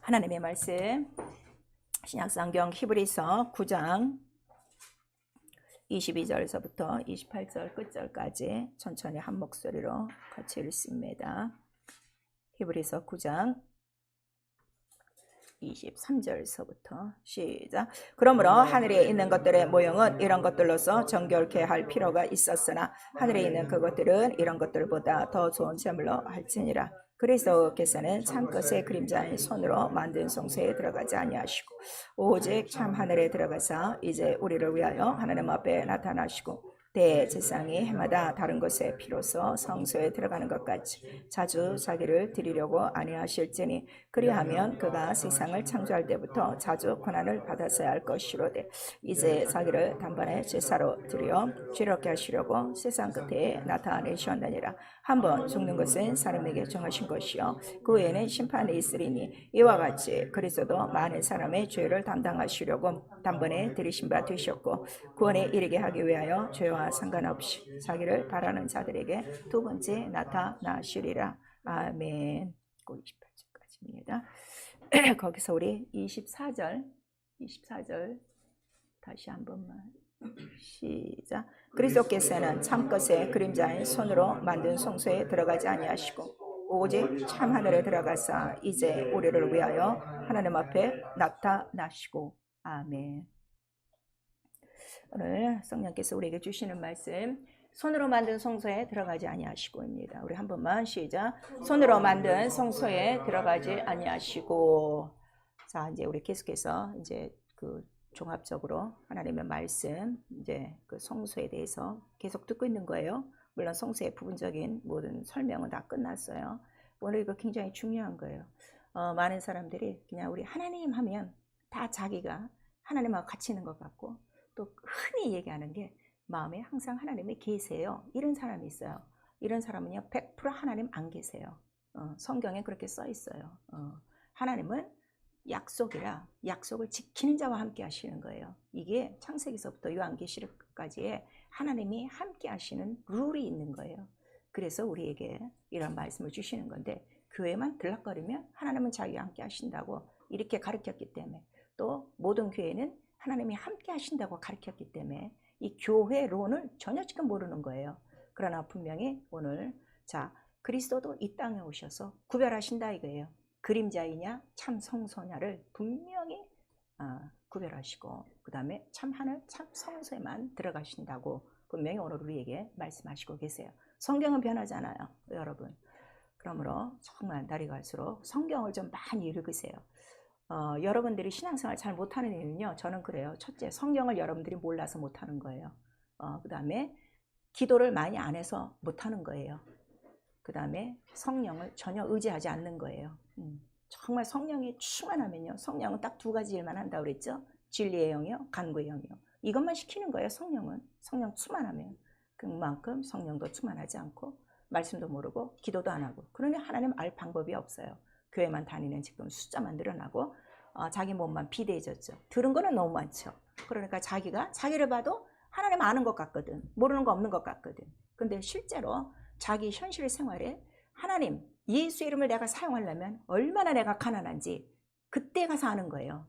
하나님의 말씀 신약성경 히브리서 9장 22절에서부터 28절 끝절까지 천천히 한 목소리로 같이 읽습니다. 히브리서 9장 23절서부터 시작. 그러므로 하늘에 있는 것들의 모형은 이런 것들로서 정결케 할 필요가 있었으나 하늘에 있는 그것들은 이런 것들보다 더 좋은 제물로 할지니라. 그리스도께서는 참것의 그림자인 손으로 만든 성소에 들어가지 아니하시고 오직 참 하늘에 들어가사 이제 우리를 위하여 하나님 앞에 나타나시고 대제사장이 해마다 다른 곳에 비로소 성소에 들어가는 것같이 자주 자기를 드리려고 아니하실지니 그리하면 그가 세상을 창조할 때부터 자주 고난을 받았어야 할 것이로되 이제 자기를 단번에 제사로 드려 죄롭게 하시려고 세상 끝에 나타내셨느니라. 한번 죽는 것은 사람에게 정하신 것이요 그 외에는 심판이 있으리니 이와 같이 그리스도도 많은 사람의 죄를 담당하시려고 단번에 들이신 바 되셨고 구원에 이르게 하기 위하여 죄와 상관없이 자기를 바라는 자들에게 두 번째 나타나시리라. 아멘. 28절까지입니다. 거기서 우리 24절 다시 한 번만 시작. 그리스도께서는 참것의 그림자인 손으로 만든 성소에 들어가지 아니하시고 오직 참 하늘에 들어가사 이제 우리를 위하여 하나님 앞에 나타나시고 아멘. 오늘 성령께서 우리에게 주시는 말씀 손으로 만든 성소에 들어가지 아니하시고입니다. 우리 한 번만 시작. 손으로 만든 성소에 들어가지 아니하시고. 자, 이제 우리 계속해서 이제 그 종합적으로 하나님의 말씀 이제 그 성소에 대해서 계속 듣고 있는 거예요. 물론 성소의 부분적인 모든 설명은 다 끝났어요. 오늘 이거 굉장히 중요한 거예요. 많은 사람들이 그냥 우리 하나님 하면 다 자기가 하나님하고 같이 있는 것 같고 또 흔히 얘기하는 게 마음에 항상 하나님이 계세요. 이런 사람이 있어요. 이런 사람은요 100% 하나님 안 계세요. 성경에 그렇게 써 있어요. 하나님은 약속이라 약속을 지키는 자와 함께 하시는 거예요. 이게 창세기서부터 요한계시록까지의 하나님이 함께 하시는 룰이 있는 거예요. 그래서 우리에게 이런 말씀을 주시는 건데 교회만 들락거리면 하나님은 자기와 함께 하신다고 이렇게 가르쳤기 때문에 또 모든 교회는 하나님이 함께 하신다고 가르쳤기 때문에 이 교회론을 전혀 지금 모르는 거예요. 그러나 분명히 오늘 자 그리스도도 이 땅에 오셔서 구별하신다 이거예요. 그림자이냐 참 성소냐를 분명히 구별하시고 그 다음에 참 하늘 참 성소에만 들어가신다고 분명히 오늘 우리에게 말씀하시고 계세요. 성경은 변하잖아요 여러분. 그러므로 정말 날이 갈수록 성경을 좀 많이 읽으세요. 여러분들이 신앙생활 잘 못하는 이유는요 저는 그래요. 첫째 성경을 여러분들이 몰라서 못하는 거예요. 그 다음에 기도를 많이 안 해서 못하는 거예요. 그 다음에 성령을 전혀 의지하지 않는 거예요. 정말 성령이 충만하면요 성령은 딱 두 가지 일만 한다고 그랬죠. 진리의 영이요 간구의 영이요. 이것만 시키는 거예요. 성령은 성령 충만하면 그만큼 성령도 충만하지 않고 말씀도 모르고 기도도 안 하고 그러니 하나님 알 방법이 없어요. 교회만 다니는 지금 숫자만 늘어나고 자기 몸만 비대해졌죠. 들은 거는 너무 많죠. 그러니까 자기가 자기를 봐도 하나님 아는 것 같거든. 모르는 거 없는 것 같거든. 근데 실제로 자기 현실 생활에 하나님 예수 이름을 내가 사용하려면 얼마나 내가 가난한지 그때 가서 아는 거예요.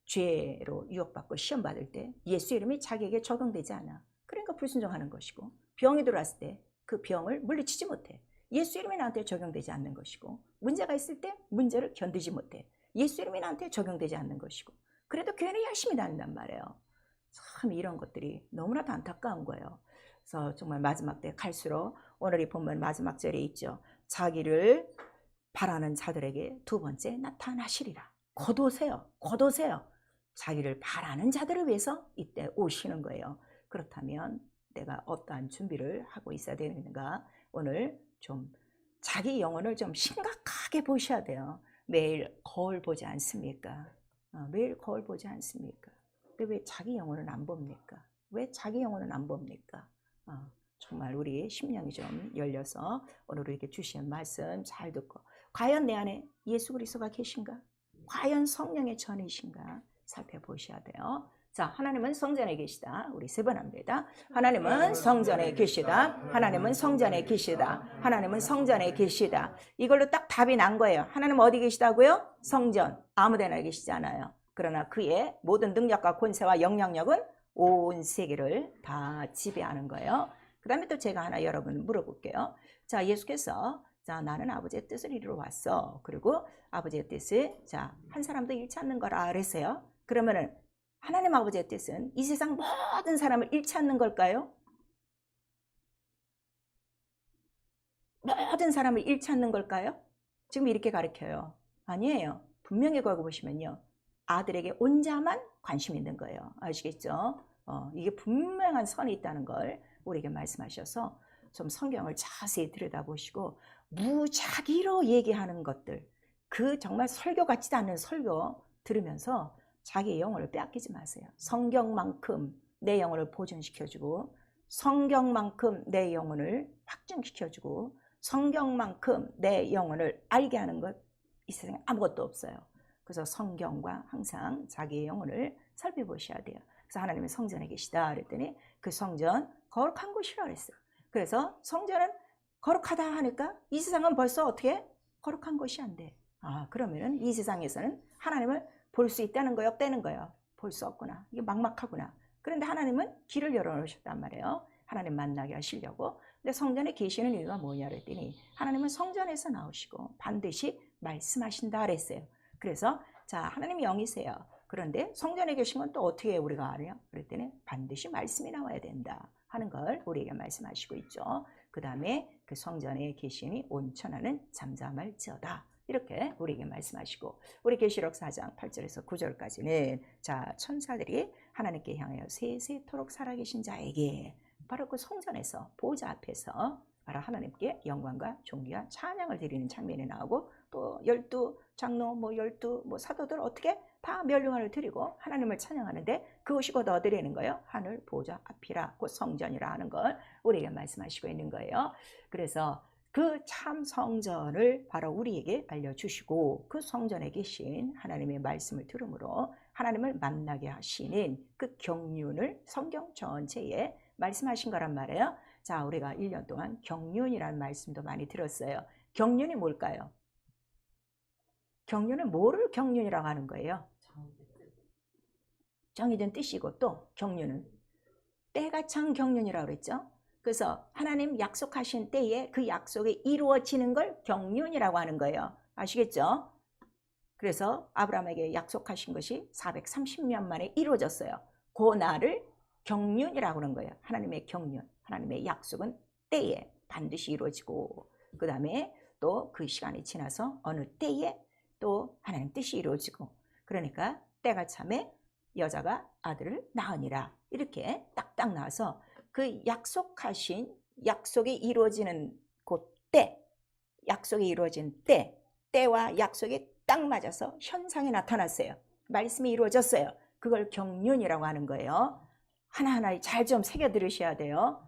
죄로 유혹받고 시험 받을 때 예수 이름이 자기에게 적용되지 않아. 그러니까 불순종하는 것이고 병이 들어왔을 때 그 병을 물리치지 못해. 예수 이름이 나한테 적용되지 않는 것이고 문제가 있을 때 문제를 견디지 못해. 예수 이름이 나한테 적용되지 않는 것이고 그래도 교회는 열심히 다닌단 말이에요. 참 이런 것들이 너무나도 안타까운 거예요. 그래서 정말 마지막 때 갈수록 오늘이 보면 마지막 절에 있죠. 자기를 바라는 자들에게 두 번째 나타나시리라. 곧 오세요. 곧 오세요. 자기를 바라는 자들을 위해서 이때 오시는 거예요. 그렇다면 내가 어떠한 준비를 하고 있어야 되는가? 오늘 좀 자기 영혼을 좀 심각하게 보셔야 돼요. 매일 거울 보지 않습니까? 매일 거울 보지 않습니까? 근데 왜 자기 영혼은 안 봅니까? 왜 자기 영혼은 안 봅니까? 정말 우리 심령이 좀 열려서 오늘 우리에게 주신 말씀 잘 듣고 과연 내 안에 예수 그리스도가 계신가? 과연 성령의 전이신가? 살펴보셔야 돼요. 자, 하나님은 성전에 계시다. 우리 세 번 합니다. 하나님은 성전에 계시다. 하나님은 성전에 계시다. 하나님은 성전에 계시다. 이걸로 딱 답이 난 거예요. 하나님 어디 계시다고요? 성전. 아무데나 계시지 않아요. 그러나 그의 모든 능력과 권세와 영향력은 온 세계를 다 지배하는 거예요. 그 다음에 또 제가 하나 여러분 물어볼게요. 자, 예수께서 자, 나는 아버지의 뜻을 이루러 왔어. 그리고 아버지의 뜻을 자, 한 사람도 잃지 않는 거라 그랬어요. 그러면은 하나님 아버지의 뜻은 이 세상 모든 사람을 잃지 않는 걸까요? 모든 사람을 잃지 않는 걸까요? 지금 이렇게 가르쳐요. 아니에요. 분명히 거기 보시면요. 아들에게 온 자만 관심 있는 거예요. 아시겠죠? 이게 분명한 선이 있다는 걸 우리에게 말씀하셔서 좀 성경을 자세히 들여다보시고 무작위로 얘기하는 것들, 그 정말 설교 같지도 않은 설교 들으면서 자기의 영혼을 빼앗기지 마세요. 성경만큼 내 영혼을 보존시켜주고 성경만큼 내 영혼을 확증시켜주고 성경만큼 내 영혼을 알게 하는 것 이 세상에 아무것도 없어요. 그래서 성경과 항상 자기의 영혼을 살펴보셔야 돼요. 그래서 하나님의 성전에 계시다 그랬더니 그 성전 거룩한 곳이라고 그랬어요. 그래서 성전은 거룩하다 하니까 이 세상은 벌써 어떻게 거룩한 곳이 안 돼. 그러면은 이 세상에서는 하나님을 볼 수 있다는 거예요? 없다는 거예요? 볼 수 없구나. 이게 막막하구나. 그런데 하나님은 길을 열어놓으셨단 말이에요. 하나님 만나게 하시려고. 근데 성전에 계시는 이유가 뭐냐 그랬더니 하나님은 성전에서 나오시고 반드시 말씀하신다 그랬어요. 그래서 자, 하나님이 영이세요. 그런데 성전에 계신 건 또 어떻게 우리가 알아요? 그랬더니 반드시 말씀이 나와야 된다 하는 걸 우리에게 말씀하시고 있죠. 그 다음에 그 성전에 계시니 온천하는 잠잠할지어다. 이렇게 우리에게 말씀하시고 우리 계시록 4장 8절에서 9절까지는 자, 천사들이 하나님께 향하여 세세토록 살아계신 자에게 바로 그 성전에서 보좌 앞에서 바로 하나님께 영광과 존귀와 찬양을 드리는 장면이 나오고 또 12장로 12 사도들 어떻게 다 멸류관을 드리고 하나님을 찬양하는데 그것이 곧 어디라는 거예요? 하늘 보좌 앞이라 곧 성전이라 하는 걸 우리에게 말씀하시고 있는 거예요. 그래서 그 참 성전을 바로 우리에게 알려주시고 그 성전에 계신 하나님의 말씀을 들음으로 하나님을 만나게 하시는 그 경륜을 성경 전체에 말씀하신 거란 말이에요. 자, 우리가 1년 동안 경륜이라는 말씀도 많이 들었어요. 경륜이 뭘까요? 경륜은 뭐를 경륜이라고 하는 거예요? 정해진 뜻이고 또 경륜은 때가 찬 경륜이라고 그랬죠. 그래서 하나님 약속하신 때에 그 약속이 이루어지는 걸 경륜이라고 하는 거예요. 아시겠죠? 그래서 아브라함에게 약속하신 것이 430년 만에 이루어졌어요. 그 날을 경륜이라고 하는 거예요. 하나님의 경륜, 하나님의 약속은 때에 반드시 이루어지고 그 다음에 또 그 시간이 지나서 어느 때에 또 하나님 뜻이 이루어지고 그러니까 때가 참에 여자가 아들을 낳으니라 이렇게 딱딱 나와서 그 약속하신 약속이 이루어지는 그때 약속이 이루어진 때와 약속이 딱 맞아서 현상이 나타났어요. 말씀이 이루어졌어요. 그걸 경륜이라고 하는 거예요. 하나하나 잘 좀 새겨 들으셔야 돼요.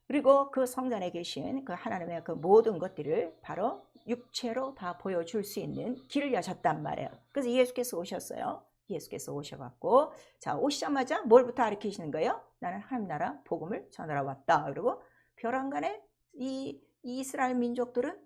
그리고 그 성전에 계신 그 하나님의 그 모든 것들을 바로 육체로 다 보여줄 수 있는 길을 여셨단 말이에요. 그래서 예수께서 오셨어요. 예수께서 오셔갖고 자 오시자마자 뭘부터 가르치시는 거예요? 나는 하나님 나라 복음을 전하러 왔다. 그리고 벼랑간에 이 이스라엘 민족들은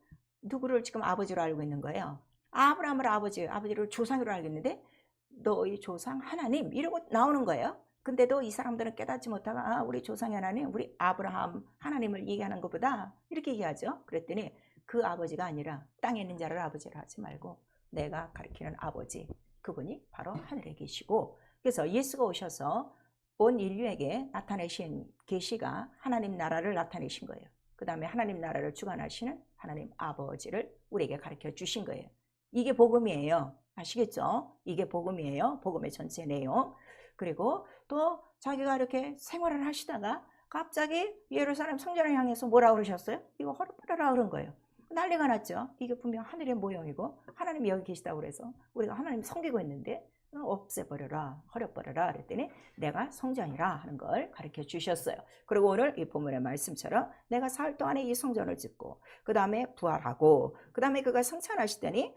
누구를 지금 아버지로 알고 있는 거예요? 아브라함을 아버지를 조상으로 알고 있는데 너희 조상 하나님 이러고 나오는 거예요. 근데도 이 사람들은 깨닫지 못하고 우리 조상의 하나님, 우리 아브라함 하나님을 얘기하는 것보다 이렇게 얘기하죠. 그랬더니 그 아버지가 아니라 땅에 있는 자를 아버지로 하지 말고 내가 가리키는 아버지 그분이 바로 하늘에 계시고 그래서 예수가 오셔서 온 인류에게 나타내신 계시가 하나님 나라를 나타내신 거예요. 그 다음에 하나님 나라를 주관하시는 하나님 아버지를 우리에게 가르쳐 주신 거예요. 이게 복음이에요. 아시겠죠? 이게 복음이에요. 복음의 전체 내용. 그리고 또 자기가 이렇게 생활을 하시다가 갑자기 예루살렘 성전을 향해서 뭐라고 그러셨어요? 이거 허락받아라 그런 거예요. 난리가 났죠. 이게 분명 하늘의 모형이고 하나님이 여기 계시다고 그래서 우리가 하나님 섬기고 있는데 없애버려라, 허락버려라 그랬더니 내가 성전이라 하는 걸 가르쳐 주셨어요. 그리고 오늘 이 본문의 말씀처럼 내가 사흘 동안에 이 성전을 짓고 그 다음에 부활하고 그 다음에 그가 승천하시더니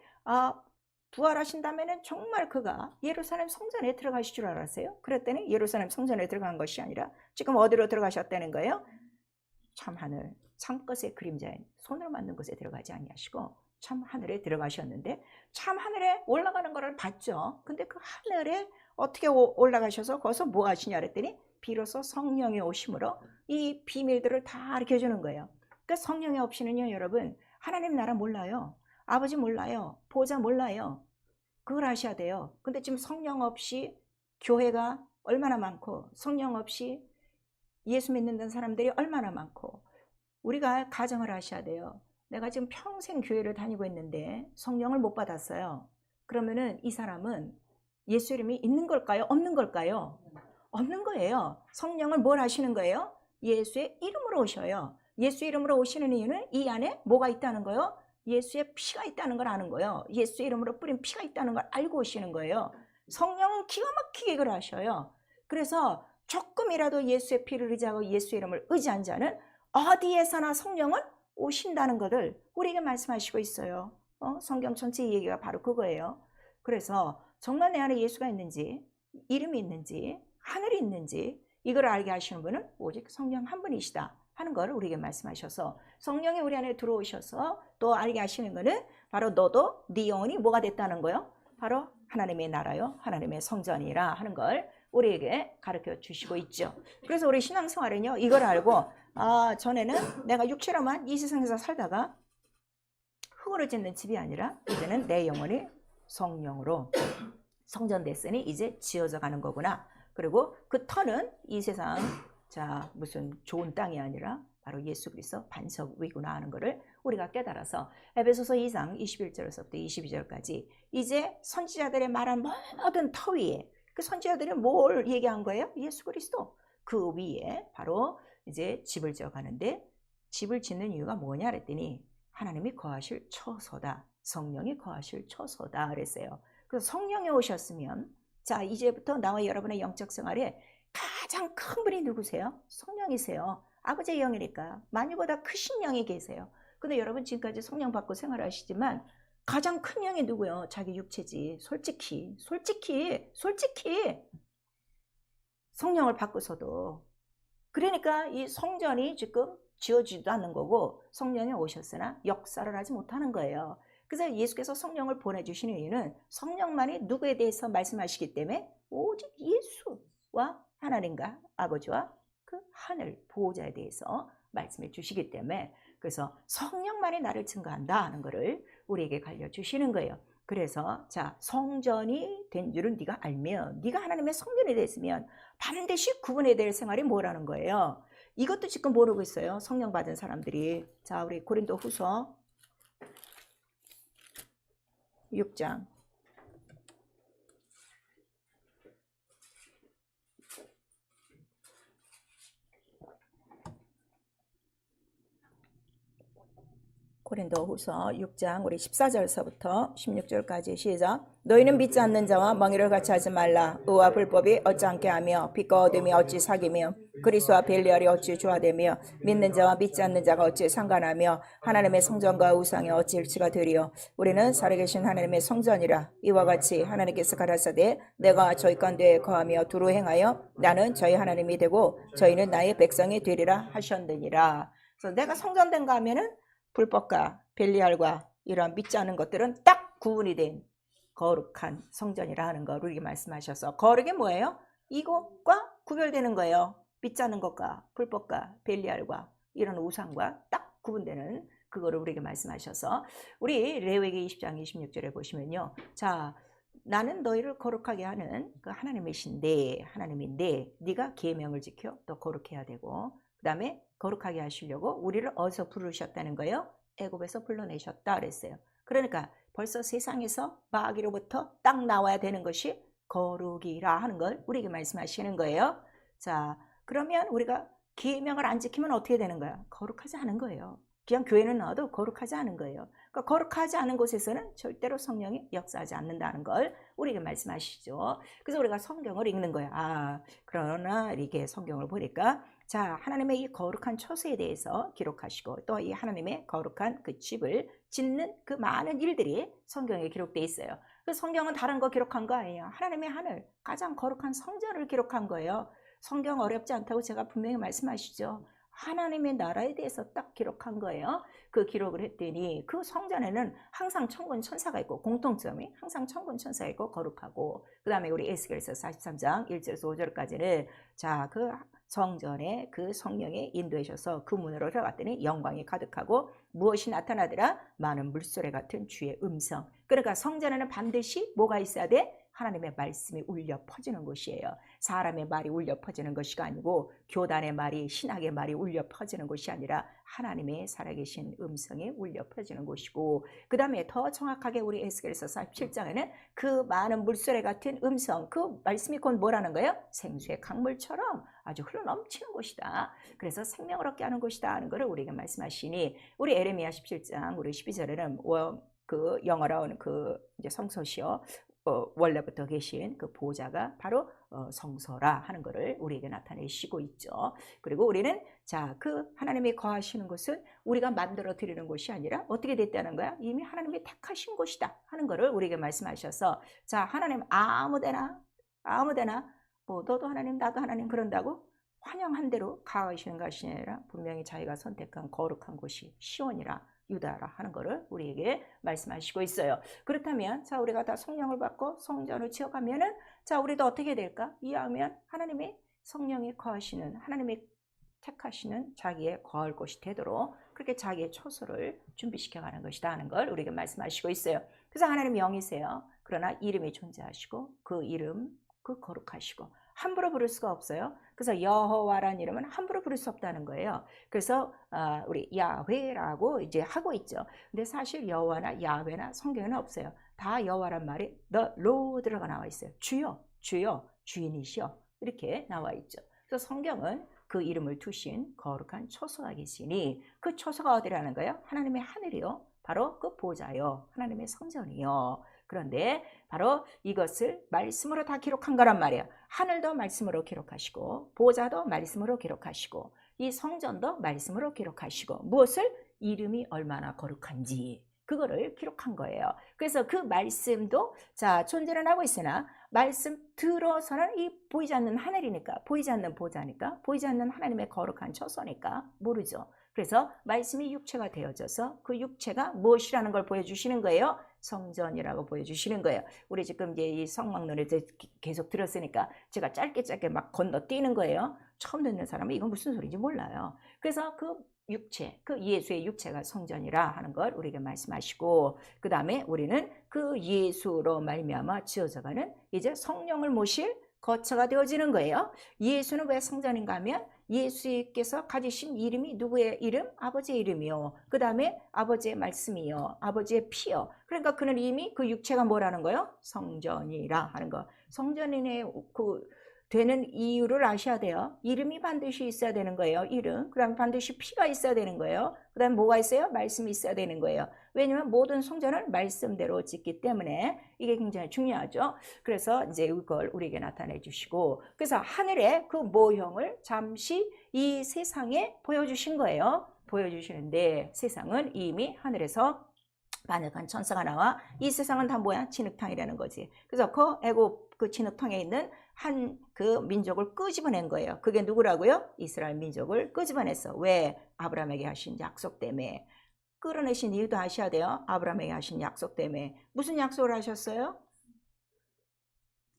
부활하신다면은 정말 그가 예루살렘 성전에 들어가실 줄 알았어요? 그랬더니 예루살렘 성전에 들어간 것이 아니라 지금 어디로 들어가셨다는 거예요? 참 하늘, 참 것의 그림자인 손으로 만든 곳에 들어가지 아니하시고 참 하늘에 들어가셨는데, 참 하늘에 올라가는 것을 봤죠. 근데 그 하늘에 어떻게 올라가셔서 거기서 뭐 하시냐 그랬더니 비로소 성령이 오심으로 이 비밀들을 다 가르쳐 주는 거예요. 그러니까 성령이 없이는요, 여러분, 하나님 나라 몰라요. 아버지 몰라요. 보좌 몰라요. 그걸 아셔야 돼요. 근데 지금 성령 없이 교회가 얼마나 많고, 성령 없이 예수 믿는 사람들이 얼마나 많고, 우리가 가정을 하셔야 돼요. 내가 지금 평생 교회를 다니고 있는데 성령을 못 받았어요. 그러면은 이 사람은 예수 이름이 있는 걸까요? 없는 걸까요? 없는 거예요. 성령을 뭘 하시는 거예요? 예수의 이름으로 오셔요. 예수 이름으로 오시는 이유는 이 안에 뭐가 있다는 거예요? 예수의 피가 있다는 걸 아는 거예요. 예수 이름으로 뿌린 피가 있다는 걸 알고 오시는 거예요. 성령은 기가 막히게 그걸 하셔요. 그래서 조금이라도 예수의 피를 의지하고 예수 이름을 의지한 자는 어디에서나 성령은 오신다는 것을 우리에게 말씀하시고 있어요. 성경 전체 얘기가 바로 그거예요. 그래서 정말 내 안에 예수가 있는지, 이름이 있는지, 하늘이 있는지 이걸 알게 하시는 분은 오직 성령 한 분이시다 하는 걸 우리에게 말씀하셔서, 성령이 우리 안에 들어오셔서 또 알게 하시는 것은 바로 너도 네 영혼이 뭐가 됐다는 거요? 바로 하나님의 나라요, 하나님의 성전이라 하는 걸 우리에게 가르쳐 주시고 있죠. 그래서 우리 신앙생활은요, 이걸 알고, 전에는 내가 육체로만 이 세상에서 살다가 흙으로 짓는 집이 아니라 이제는 내 영혼이 성령으로 성전됐으니 이제 지어져 가는 거구나. 그리고 그 터는 이 세상 무슨 좋은 땅이 아니라 바로 예수 그리스도 반석 위구나 하는 것을 우리가 깨달아서 에베소서 2장 21절에서부터 22절까지 이제 선지자들의 말한 모든 터 위에, 그 선지자들이 뭘 얘기한 거예요? 예수 그리스도. 그 위에 바로 이제 집을 지어 가는데, 집을 짓는 이유가 뭐냐 그랬더니 하나님이 거하실 처소다. 성령이 거하실 처소다 그랬어요. 그래서 성령이 오셨으면, 자, 이제부터 나와 여러분의 영적 생활에 가장 큰 분이 누구세요? 성령이세요. 아버지의 영이니까 만유보다 크신 영이 계세요. 근데 여러분 지금까지 성령 받고 생활하시지만 가장 큰 영이 누구요? 자기 육체지. 솔직히 성령을 받고서도. 그러니까 이 성전이 지금 지어지지도 않는 거고 성령이 오셨으나 역사를 하지 못하는 거예요. 그래서 예수께서 성령을 보내주시는 이유는 성령만이 누구에 대해서 말씀하시기 때문에 오직 예수와 하나님과 아버지와 그 하늘 보호자에 대해서 말씀해 주시기 때문에, 그래서 성령만이 나를 증거한다 하는 것을 우리에게 알려주시는 거예요. 그래서 자, 성전이 된 줄은 네가 알면, 네가 하나님의 성전이 됐으면 반드시 구분해야 될 생활이 뭐라는 거예요. 이것도 지금 모르고 있어요, 성령 받은 사람들이. 자, 우리 고린도 후서 6장 고린도후서 6장 우리 14절서부터 16절까지 시작. 너희는 믿지 않는 자와 멍에를 같이 하지 말라. 의와 불법이 어찌함께 하며 빛과 어둠이 어찌 사귀며 그리스도와 벨리알이 어찌 조화되며 믿는 자와 믿지 않는 자가 어찌 상관하며 하나님의 성전과 우상이 어찌 일치가 되리요. 우리는 살아계신 하나님의 성전이라. 이와 같이 하나님께서 가라사대 내가 저희 가운데 거하며 두루 행하여 나는 저희 하나님이 되고 저희는 나의 백성이 되리라 하셨느니라. 그래서 내가 성전된가 하면은 불법과 벨리알과 이런 믿지 않는 것들은 딱 구분이 된 거룩한 성전이라 하는 걸 우리에게 말씀하셔서, 거룩이 뭐예요? 이것과 구별되는 거예요. 믿지 않는 것과 불법과 벨리알과 이런 우상과 딱 구분되는 그거를 우리에게 말씀하셔서, 우리 레위기 20장 26절에 보시면요, 자, 나는 너희를 거룩하게 하는 그 하나님인데 네가 계명을 지켜 또 거룩해야 되고, 그 다음에 거룩하게 하시려고 우리를 어디서 부르셨다는 거예요? 애굽에서 불러내셨다 그랬어요. 그러니까 벌써 세상에서 마귀로부터 딱 나와야 되는 것이 거룩이라 하는 걸 우리에게 말씀하시는 거예요. 자, 그러면 우리가 계명을 안 지키면 어떻게 되는 거야? 거룩하지 않은 거예요. 그냥 교회는 나와도 거룩하지 않은 거예요. 그러니까 거룩하지 않은 곳에서는 절대로 성령이 역사하지 않는다는 걸 우리에게 말씀하시죠. 그래서 우리가 성경을 읽는 거야. 그러나 이렇게 성경을 보니까 자, 하나님의 이 거룩한 처소에 대해서 기록하시고 또 이 하나님의 거룩한 그 집을 짓는 그 많은 일들이 성경에 기록되어 있어요. 그 성경은 다른 거 기록한 거 아니에요. 하나님의 하늘, 가장 거룩한 성전을 기록한 거예요. 성경 어렵지 않다고 제가 분명히 말씀하시죠. 하나님의 나라에 대해서 딱 기록한 거예요. 그 기록을 했더니 그 성전에는 항상 천군 천사가 있고, 공통점이 항상 천군 천사가 있고 거룩하고, 그 다음에 우리 에스겔서 43장 1절에서 5절까지는 자, 그 성전에 그 성령이 인도하셔서 그 문으로 들어갔더니 영광이 가득하고 무엇이 나타나더라? 많은 물소리 같은 주의 음성. 그러니까 성전에는 반드시 뭐가 있어야 돼? 하나님의 말씀이 울려 퍼지는 곳이에요. 사람의 말이 울려 퍼지는 것이 아니고, 교단의 말이, 신학의 말이 울려 퍼지는 곳이 아니라 하나님의 살아계신 음성이 울려 퍼지는 곳이고, 그 다음에 더 정확하게 우리 에스겔서 47장에는 그 많은 물소리 같은 음성, 그 말씀이 곧 뭐라는 거예요? 생수의 강물처럼 아주 흘러넘치는 곳이다. 그래서 생명을 얻게 하는 곳이다 하는 것을 우리에게 말씀하시니, 우리 에레미야 17장 우리 12절에는 그 영어로는 그 이제 성소시요, 원래부터 계신 그 보좌가 바로 성소라 하는 것을 우리에게 나타내시고 있죠. 그리고 우리는 자, 그 하나님이 거하시는 곳은 우리가 만들어 드리는 곳이 아니라 어떻게 됐다는 거야? 이미 하나님이 택하신 곳이다 하는 것을 우리에게 말씀하셔서, 자, 하나님 아무데나 뭐 너도 하나님 나도 하나님 그런다고 환영한 대로 가하시는 것이 아니라 분명히 자기가 선택한 거룩한 곳이 시온이라 유다라 하는 것을 우리에게 말씀하시고 있어요. 그렇다면 자, 우리가 다 성령을 받고 성전을 지어가면은 자, 우리도 어떻게 될까? 이해하면 하나님의 성령이 거하시는, 하나님이 택하시는 자기의 거할 곳이 되도록 그렇게 자기의 처소를 준비시켜가는 것이다 하는 걸 우리에게 말씀하시고 있어요. 그래서 하나님 영이세요. 그러나 이름이 존재하시고 그 이름 그 거룩하시고 함부로 부를 수가 없어요. 그래서 여호와라는 이름은 함부로 부를 수 없다는 거예요. 그래서 우리 야훼라고 이제 하고 있죠. 근데 사실 여호와나 야훼나 성경에는 없어요. 다 여호와란 말이 the Lord가 나와 있어요. 주여, 주여, 주인이시여 이렇게 나와 있죠. 그래서 성경은 그 이름을 두신 거룩한 처소가 계시니 그 처소가 어디라는 거예요? 하나님의 하늘이요. 바로 그 보좌요. 하나님의 성전이요. 그런데 바로 이것을 말씀으로 다 기록한 거란 말이에요. 하늘도 말씀으로 기록하시고 보좌도 말씀으로 기록하시고 이 성전도 말씀으로 기록하시고 무엇을? 이름이 얼마나 거룩한지 그거를 기록한 거예요. 그래서 그 말씀도 자, 존재는 하고 있으나 말씀 들어서는 이 보이지 않는 하늘이니까, 보이지 않는 보좌니까, 보이지 않는 하나님의 거룩한 처소니까 모르죠. 그래서 말씀이 육체가 되어져서 그 육체가 무엇이라는 걸 보여주시는 거예요. 성전이라고 보여주시는 거예요. 우리 지금 이제 이 성막론을 계속 들었으니까 제가 짧게 막 건너뛰는 거예요. 처음 듣는 사람은 이건 무슨 소리인지 몰라요. 그래서 그 육체, 그 예수의 육체가 성전이라 하는 걸 우리에게 말씀하시고, 그 다음에 우리는 그 예수로 말미암아 지어져가는 이제 성령을 모실 거처가 되어지는 거예요. 예수는 왜 성전인가 하면 예수께서 가지신 이름이 누구의 이름? 아버지의 이름이요. 그 다음에 아버지의 말씀이요. 아버지의 피요. 그러니까 그는 이미 그 육체가 뭐라는 거예요? 성전이라 하는 거. 성전인의 그 되는 이유를 아셔야 돼요. 이름이 반드시 있어야 되는 거예요. 이름. 그 다음에 반드시 피가 있어야 되는 거예요. 그 다음에 뭐가 있어요? 말씀이 있어야 되는 거예요. 왜냐하면 모든 성전은 말씀대로 짓기 때문에 이게 굉장히 중요하죠. 그래서 이제 이걸 우리에게 나타내 주시고, 그래서 하늘의 그 모형을 잠시 이 세상에 보여주신 거예요. 보여주시는데 세상은 이미 하늘에서 반역한 천사가 나와 이 세상은 다 뭐야? 진흙탕이라는 거지. 그래서 그 애굽 그 진흙탕에 있는 한 그 민족을 끄집어낸 거예요. 그게 누구라고요? 이스라엘 민족을 끄집어냈어. 왜? 아브라함에게 하신 약속 때문에. 끌어내신 이유도 아셔야 돼요. 아브라함에게 하신 약속 때문에. 무슨 약속을 하셨어요?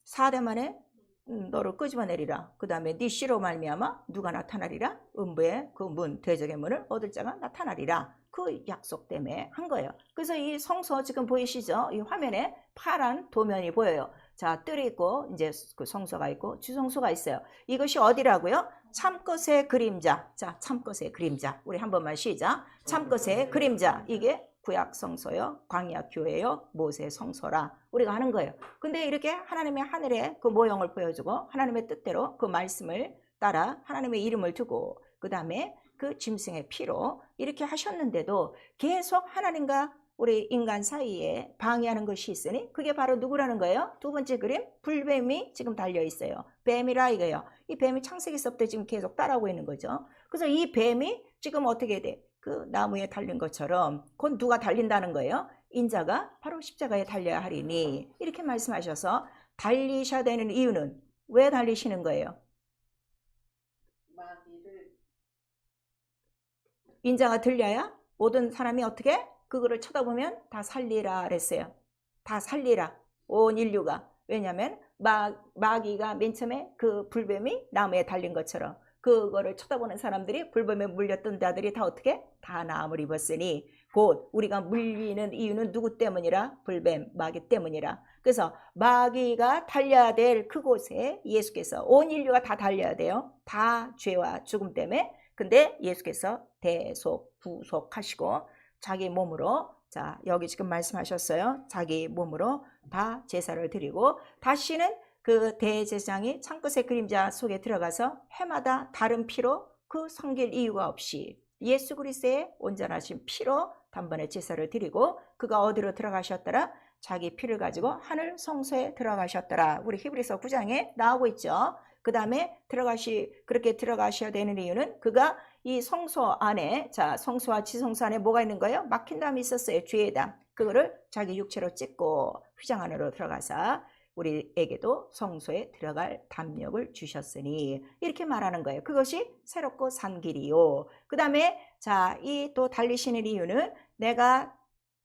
4대 만에 너를 끄집어내리라. 그 다음에 네 씨로 말미암아 누가 나타나리라? 음부의 그 문, 대적의 문을 얻을 자가 나타나리라. 그 약속 때문에 한 거예요. 그래서 이 성소 지금 보이시죠? 이 화면에 파란 도면이 보여요. 자, 뜰이 있고 이제 그 성소가 있고 주성소가 있어요. 이것이 어디라고요? 참것의 그림자. 자, 참것의 그림자. 우리 한 번만 시작. 참것의 그림자. 이게 구약 성소요, 광야 교회요, 모세 성소라 우리가 하는 거예요. 근데 이렇게 하나님의 하늘에 그 모형을 보여주고 하나님의 뜻대로 그 말씀을 따라 하나님의 이름을 두고 그 다음에 그 짐승의 피로 이렇게 하셨는데도 계속 하나님과 우리 인간 사이에 방해하는 것이 있으니 그게 바로 누구라는 거예요? 두 번째 그림, 불뱀이 지금 달려 있어요. 뱀이라 이거예요. 이 뱀이 창세기서부터 지금 계속 따라오고 있는 거죠. 그래서 이 뱀이 지금 어떻게 돼? 그 나무에 달린 것처럼 곧 누가 달린다는 거예요? 인자가 바로 십자가에 달려야 하리니 이렇게 말씀하셔서 달리셔야 되는 이유는 왜 달리시는 거예요? 인자가 들려야 모든 사람이 어떻게? 그거를 쳐다보면 다 살리라 그랬어요. 다 살리라. 온 인류가. 왜냐하면 마귀가 맨 처음에 그 불뱀이 나무에 달린 것처럼 그거를 쳐다보는 사람들이 불뱀에 물렸던 자들이 다 어떻게? 다 나음을 입었으니 곧 우리가 물리는 이유는 누구 때문이라? 불뱀, 마귀 때문이라. 그래서 마귀가 달려야 될 그곳에 예수께서 온 인류가 다 달려야 돼요. 다 죄와 죽음 때문에. 근데 예수께서 대속, 부속하시고 자기 몸으로 자 여기 지금 말씀하셨어요. 자기 몸으로 다 제사를 드리고 다시는 그 대제사장이 창끝의 그림자 속에 들어가서 해마다 다른 피로 그 섬길 이유가 없이 예수 그리스도의 온전하신 피로 단번에 제사를 드리고 그가 어디로 들어가셨더라? 자기 피를 가지고 하늘 성소에 들어가셨더라. 우리 히브리서 9장에 나오고 있죠. 그 다음에 그렇게 들어가셔야 되는 이유는 그가 이 성소 안에, 자, 성소와 지성소 안에 뭐가 있는 거예요? 막힌 담이 있었어요. 죄에다. 그거를 자기 육체로 찢고 휘장 안으로 들어가서 우리에게도 성소에 들어갈 담력을 주셨으니 이렇게 말하는 거예요. 그것이 새롭고 산 길이요. 그 다음에 자, 이 또 달리시는 이유는 내가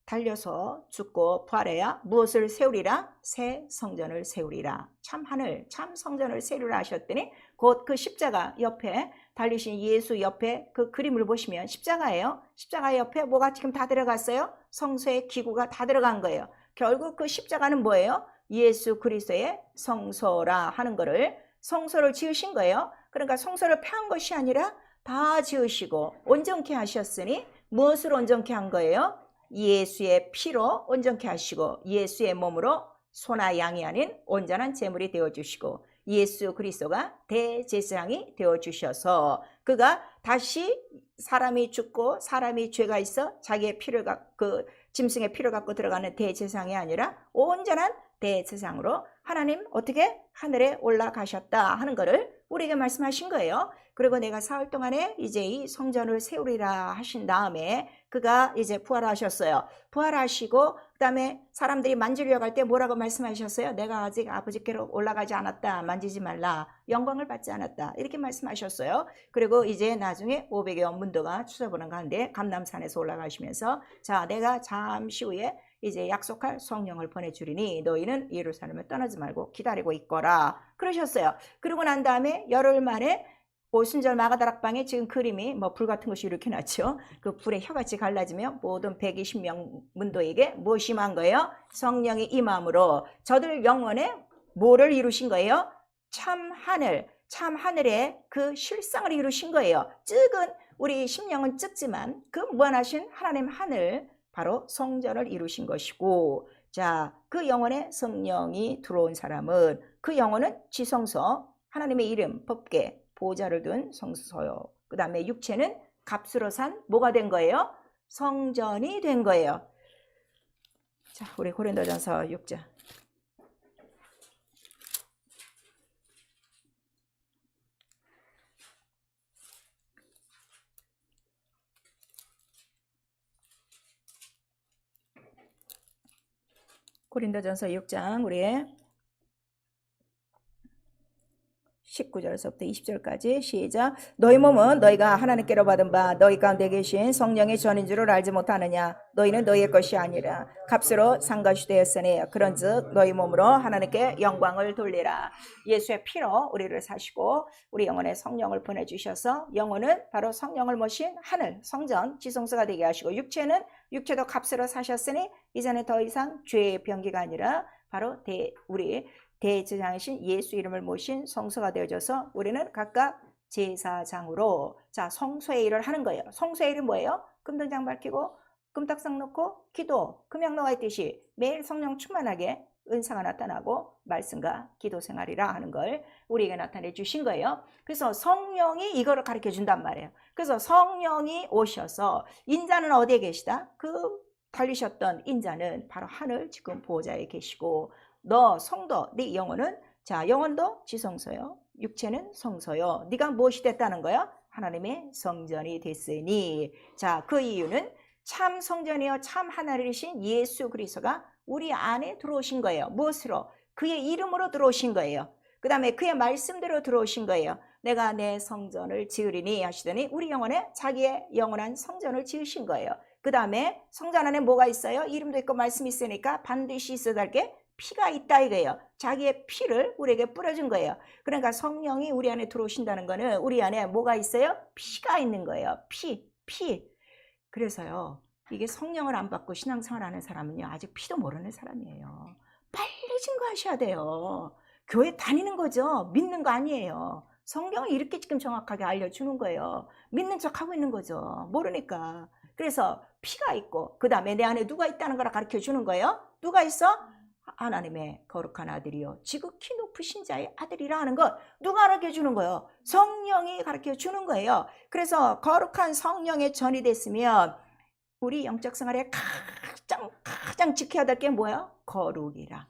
달려서 죽고 부활해야 무엇을 세우리라? 새 성전을 세우리라. 참 하늘, 참 성전을 세우리라 하셨더니 곧 그 십자가 옆에 달리신 예수 옆에 그 그림을 보시면 십자가예요. 십자가 옆에 뭐가 지금 다 들어갔어요? 성소의 기구가 다 들어간 거예요. 결국 그 십자가는 뭐예요? 예수 그리스도의 성소라 하는 거를 성소를 지으신 거예요. 그러니까 성소를 폐한 것이 아니라 다 지으시고 온전케 하셨으니 무엇을 온전케 한 거예요? 예수의 피로 온전케 하시고 예수의 몸으로 소나 양이 아닌 온전한 제물이 되어주시고 예수 그리스도가 대제사장이 되어주셔서 그가 다시 사람이 죽고 사람이 죄가 있어 자기의 피를 그 짐승의 피를 갖고 들어가는 대제사장이 아니라 온전한 대제사장으로 하나님 어떻게 하늘에 올라가셨다 하는 거를 우리에게 말씀하신 거예요. 그리고 내가 사흘 동안에 이제 이 성전을 세우리라 하신 다음에 그가 이제 부활하셨어요. 부활하시고 그 다음에 사람들이 만지려고 할 때 뭐라고 말씀하셨어요? 내가 아직 아버지께로 올라가지 않았다. 만지지 말라. 영광을 받지 않았다. 이렇게 말씀하셨어요. 그리고 이제 나중에 500여 문도가 추서보는 가운데 감람산에서 올라가시면서 자 내가 잠시 후에 이제 약속할 성령을 보내주리니 너희는 예루살렘을 떠나지 말고 기다리고 있거라 그러셨어요. 그러고 난 다음에 열흘 만에 오순절 마가다락방에 지금 그림이 뭐 불 같은 것이 이렇게 났죠. 그 불에 혀같이 갈라지며 모든 120명 문도에게 무엇이 임한 거예요? 성령이 임함으로 저들 영혼에 뭐를 이루신 거예요? 참 하늘, 참 하늘의 그 실상을 이루신 거예요. 즉은 우리 심령은 즉지만 그 무한하신 하나님 하늘 바로 성전을 이루신 것이고 자, 그 영혼에 성령이 들어온 사람은 그 영혼은 지성소, 하나님의 이름, 법궤, 보좌를 둔 성소요. 그 다음에 육체는 값으로 산 뭐가 된 거예요? 성전이 된 거예요. 자, 우리 고린도전서 6장. 고린도전서 6장 우리 19절에서부터 20절까지 시작. 너희 몸은 너희가 하나님께로 받은 바 너희 가운데 계신 성령의 전인 줄을 알지 못하느냐. 너희는 너희의 것이 아니라 값으로 산 것이 되었으니 그런즉 너희 몸으로 하나님께 영광을 돌리라. 예수의 피로 우리를 사시고 우리 영혼에 성령을 보내주셔서 영혼은 바로 성령을 모신 하늘 성전 지성소가 되게 하시고 육체도 값으로 사셨으니 이제는 더 이상 죄의 병기가 아니라 바로 우리 대제사장이신 예수 이름을 모신 성소가 되어져서 우리는 각각 제사장으로 자 성소의 일을 하는 거예요. 성소의 일은 뭐예요? 금등장 밝히고 금탁상 놓고 기도 금양로가 있듯이 매일 성령 충만하게 은사가 나타나고 말씀과 기도 생활이라 하는 걸 우리에게 나타내 주신 거예요. 그래서 성령이 이거를 가르쳐 준단 말이에요. 그래서 성령이 오셔서 인자는 어디에 계시다? 그 달리셨던 인자는 바로 하늘 지금 보호자에 계시고, 너 성도, 네 영혼은, 자, 영혼도 지성소요, 육체는 성소요. 네가 무엇이 됐다는 거야? 하나님의 성전이 됐으니. 자, 그 이유는 참 성전이요 참 하나님이신 예수 그리스도가 우리 안에 들어오신 거예요. 무엇으로? 그의 이름으로 들어오신 거예요. 그 다음에 그의 말씀대로 들어오신 거예요. 내가 내 성전을 지으리니 하시더니 우리 영혼에 자기의 영원한 성전을 지으신 거예요. 그 다음에 성전 안에 뭐가 있어요? 이름도 있고 말씀이 있으니까 반드시 있어야 할 게 피가 있다 이거예요. 자기의 피를 우리에게 뿌려준 거예요. 그러니까 성령이 우리 안에 들어오신다는 거는 우리 안에 뭐가 있어요? 피가 있는 거예요. 피. 그래서요, 이게 성령을 안 받고 신앙생활하는 사람은요, 아직 피도 모르는 사람이에요. 빨리 증거하셔야 돼요. 교회 다니는 거죠. 믿는 거 아니에요. 성경을 이렇게 지금 정확하게 알려주는 거예요. 믿는 척하고 있는 거죠. 모르니까. 그래서 피가 있고, 그 다음에 내 안에 누가 있다는 걸 가르쳐 주는 거예요. 누가 있어? 하나님의 거룩한 아들이요 지극히 높으신 자의 아들이라 하는 것 누가 가르쳐 주는 거예요? 성령이 가르쳐 주는 거예요. 그래서 거룩한 성령의 전이 됐으면 우리 영적 생활에 가장 지켜야 될 게 뭐예요? 거룩이라.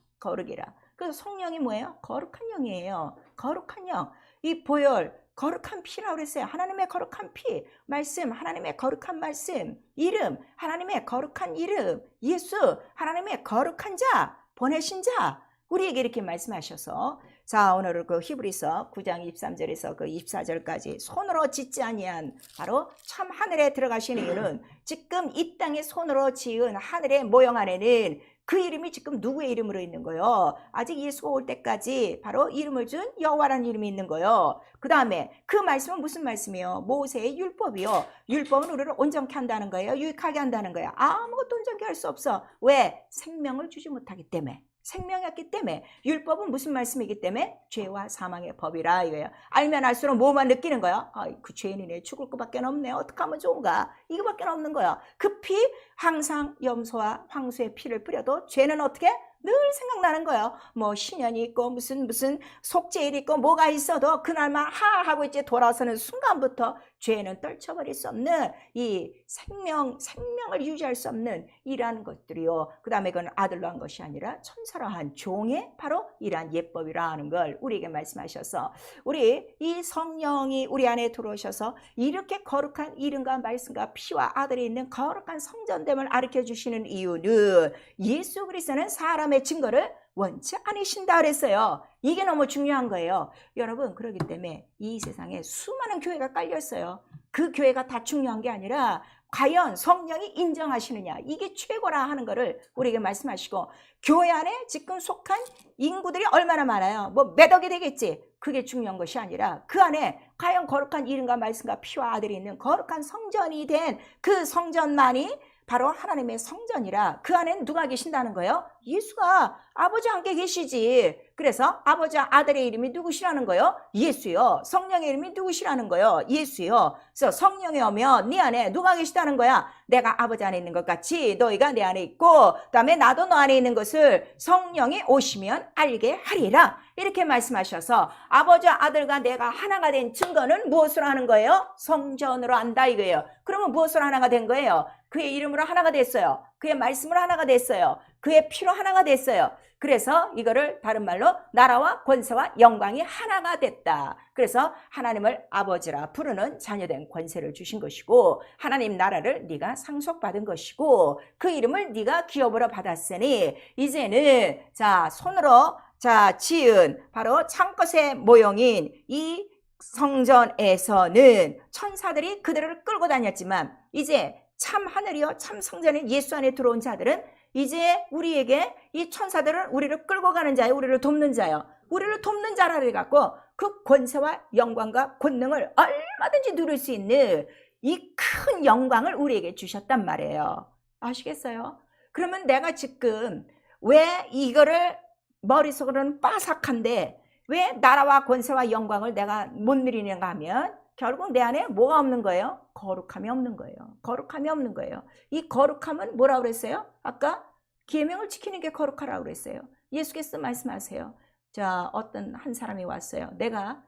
그래서 성령이 뭐예요? 거룩한 영이에요. 거룩한 영. 이 보혈 거룩한 피라고 그랬어요. 하나님의 거룩한 피, 말씀, 하나님의 거룩한 말씀, 이름, 하나님의 거룩한 이름, 예수, 하나님의 거룩한 자, 보내신 자, 우리에게 이렇게 말씀하셔서, 자, 오늘은 그 히브리서 9장 23절에서 그 24절까지 손으로 짓지 아니한 바로 참 하늘에 들어가신 이유는 지금 이 땅에 손으로 지은 하늘의 모형 안에는 그 이름이 지금 누구의 이름으로 있는 거예요? 아직 예수가 올 때까지 바로 이름을 준 여호와라는 이름이 있는 거예요. 그 다음에 그 말씀은 무슨 말씀이에요? 모세의 율법이요. 율법은 우리를 온전케 한다는 거예요. 유익하게 한다는 거예요. 아무것도 온전케 할 수 없어. 왜? 생명을 주지 못하기 때문에. 생명이었기 때문에. 율법은 무슨 말씀이기 때문에? 죄와 사망의 법이라 이거예요. 알면 알수록 뭐만 느끼는 거야? 그 죄인이네. 죽을 것밖에 없네. 어떻게 하면 좋은가? 이거밖에 없는 거야. 그 피 항상 염소와 황소의 피를 뿌려도 죄는 어떻게? 늘 생각나는 거예요. 뭐 신년이 있고 무슨 속죄일이 있고 뭐가 있어도 그날만 하하고 이제 돌아서는 순간부터 죄는 떨쳐버릴 수 없는 이 생명을 유지할 수 없는 이러한 것들이요. 그 다음에 그건 아들로 한 것이 아니라 천사로 한 종의 바로 이러한 예법이라 하는 걸 우리에게 말씀하셔서 우리 이 성령이 우리 안에 들어오셔서 이렇게 거룩한 이름과 말씀과 피와 아들이 있는 거룩한 성전됨을 가르쳐 주시는 이유는 예수 그리스도는 사람의 증거를 원치 않으신다 그랬어요. 이게 너무 중요한 거예요. 여러분, 그렇기 때문에 이 세상에 수많은 교회가 깔려 있어요. 그 교회가 다 중요한 게 아니라 과연 성령이 인정하시느냐, 이게 최고라 하는 거를 우리에게 말씀하시고, 교회 안에 지금 속한 인구들이 얼마나 많아요. 뭐 몇 억이 되겠지. 그게 중요한 것이 아니라 그 안에 과연 거룩한 이름과 말씀과 피와 아들이 있는 거룩한 성전이 된 그 성전만이 바로 하나님의 성전이라. 그 안에는 누가 계신다는 거예요? 예수가 아버지와 함께 계시지. 그래서 아버지와 아들의 이름이 누구시라는 거예요? 예수요. 성령의 이름이 누구시라는 거예요? 예수요. 그래서 성령이 오면 네 안에 누가 계시다는 거야? 내가 아버지 안에 있는 것 같이 너희가 내 안에 있고 그다음에 나도 너 안에 있는 것을 성령이 오시면 알게 하리라. 이렇게 말씀하셔서 아버지와 아들과 내가 하나가 된 증거는 무엇으로 하는 거예요? 성전으로 한다 이거예요. 그러면 무엇으로 하나가 된 거예요? 그의 이름으로 하나가 됐어요. 그의 말씀으로 하나가 됐어요. 그의 피로 하나가 됐어요. 그래서 이거를 다른 말로 나라와 권세와 영광이 하나가 됐다. 그래서 하나님을 아버지라 부르는 자녀된 권세를 주신 것이고 하나님 나라를 네가 상속받은 것이고 그 이름을 네가 기업으로 받았으니 이제는 자 손으로 자 지은 바로 참것의 모형인 이 성전에서는 천사들이 그들을 끌고 다녔지만 이제 참 하늘이요 참 성전인 예수 안에 들어온 자들은 이제 우리에게 이 천사들은 우리를 끌고 가는 자예요. 우리를 돕는 자예요. 우리를 돕는 자라를 갖고 그 권세와 영광과 권능을 얼마든지 누릴 수 있는 이 큰 영광을 우리에게 주셨단 말이에요. 아시겠어요? 그러면 내가 지금 왜 이거를 머릿속으로는 빠삭한데 왜 나라와 권세와 영광을 내가 못 누리는가 하면 결국 내 안에 뭐가 없는 거예요? 거룩함이 없는 거예요. 거룩함이 없는 거예요. 이 거룩함은 뭐라고 그랬어요? 아까 계명을 지키는 게 거룩하라고 그랬어요. 예수께서 말씀하세요. 자, 어떤 한 사람이 왔어요. 내가